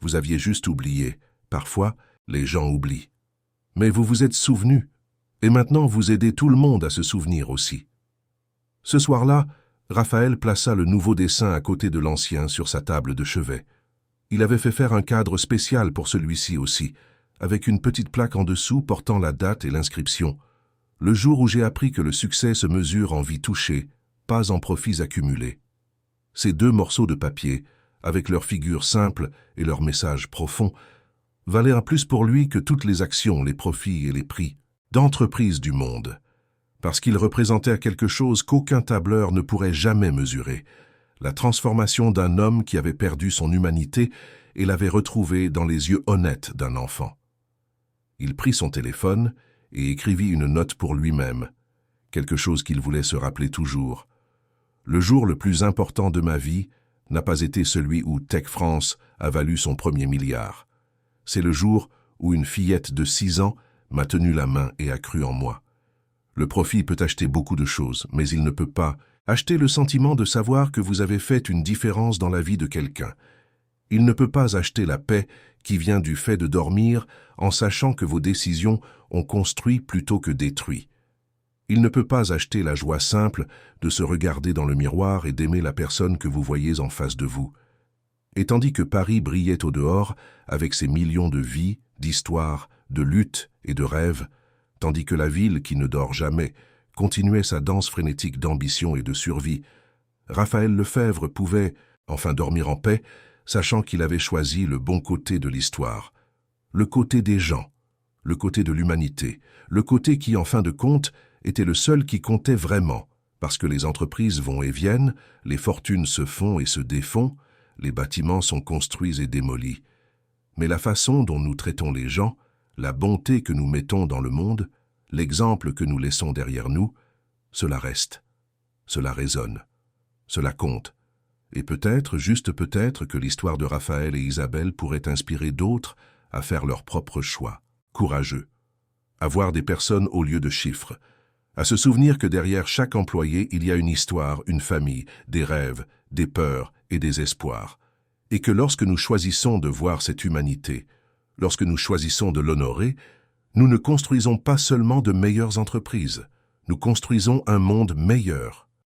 Vous aviez juste oublié. Parfois, les gens oublient. Mais vous vous êtes souvenu, et maintenant vous aidez tout le monde à se souvenir aussi. » Ce soir-là, Raphaël plaça le nouveau dessin à côté de l'ancien sur sa table de chevet. Il avait fait faire un cadre spécial pour celui-ci aussi, avec une petite plaque en dessous portant la date et l'inscription. « Le jour où j'ai appris que le succès se mesure en vies touchées, pas en profits accumulés. » Ces deux morceaux de papier, avec leurs figures simples et leurs messages profonds, valaient un plus pour lui que toutes les actions, les profits et les prix d'entreprise du monde, parce qu'ils représentaient quelque chose qu'aucun tableur ne pourrait jamais mesurer, la transformation d'un homme qui avait perdu son humanité et l'avait retrouvée dans les yeux honnêtes d'un enfant. Il prit son téléphone et écrivit une note pour lui-même, quelque chose qu'il voulait se rappeler toujours. « Le jour le plus important de ma vie n'a pas été celui où Tech France a valu son premier milliard. C'est le jour où une fillette de 6 ans m'a tenu la main et a cru en moi. Le profit peut acheter beaucoup de choses, mais il ne peut pas acheter le sentiment de savoir que vous avez fait une différence dans la vie de quelqu'un. Il ne peut pas acheter la paix qui vient du fait de dormir en sachant que vos décisions ont construit plutôt que détruit. Il ne peut pas acheter la joie simple de se regarder dans le miroir et d'aimer la personne que vous voyez en face de vous. » Et tandis que Paris brillait au dehors, avec ses millions de vies, d'histoires, de luttes et de rêves, tandis que la ville, qui ne dort jamais, continuait sa danse frénétique d'ambition et de survie, Raphaël Lefebvre pouvait, enfin dormir en paix, sachant qu'il avait choisi le bon côté de l'histoire, le côté des gens, le côté de l'humanité, le côté qui, en fin de compte, était le seul qui comptait vraiment, parce que les entreprises vont et viennent, les fortunes se font et se défont, les bâtiments sont construits et démolis. Mais la façon dont nous traitons les gens, la bonté que nous mettons dans le monde, l'exemple que nous laissons derrière nous, cela reste, cela résonne, cela compte. Et peut-être, juste peut-être, que l'histoire de Raphaël et Isabelle pourrait inspirer d'autres à faire leur propre choix, courageux, à voir des personnes au lieu de chiffres, à se souvenir que derrière chaque employé, il y a une histoire, une famille, des rêves, des peurs et des espoirs, et que lorsque nous choisissons de voir cette humanité, lorsque nous choisissons de l'honorer, nous ne construisons pas seulement de meilleures entreprises, nous construisons un monde meilleur.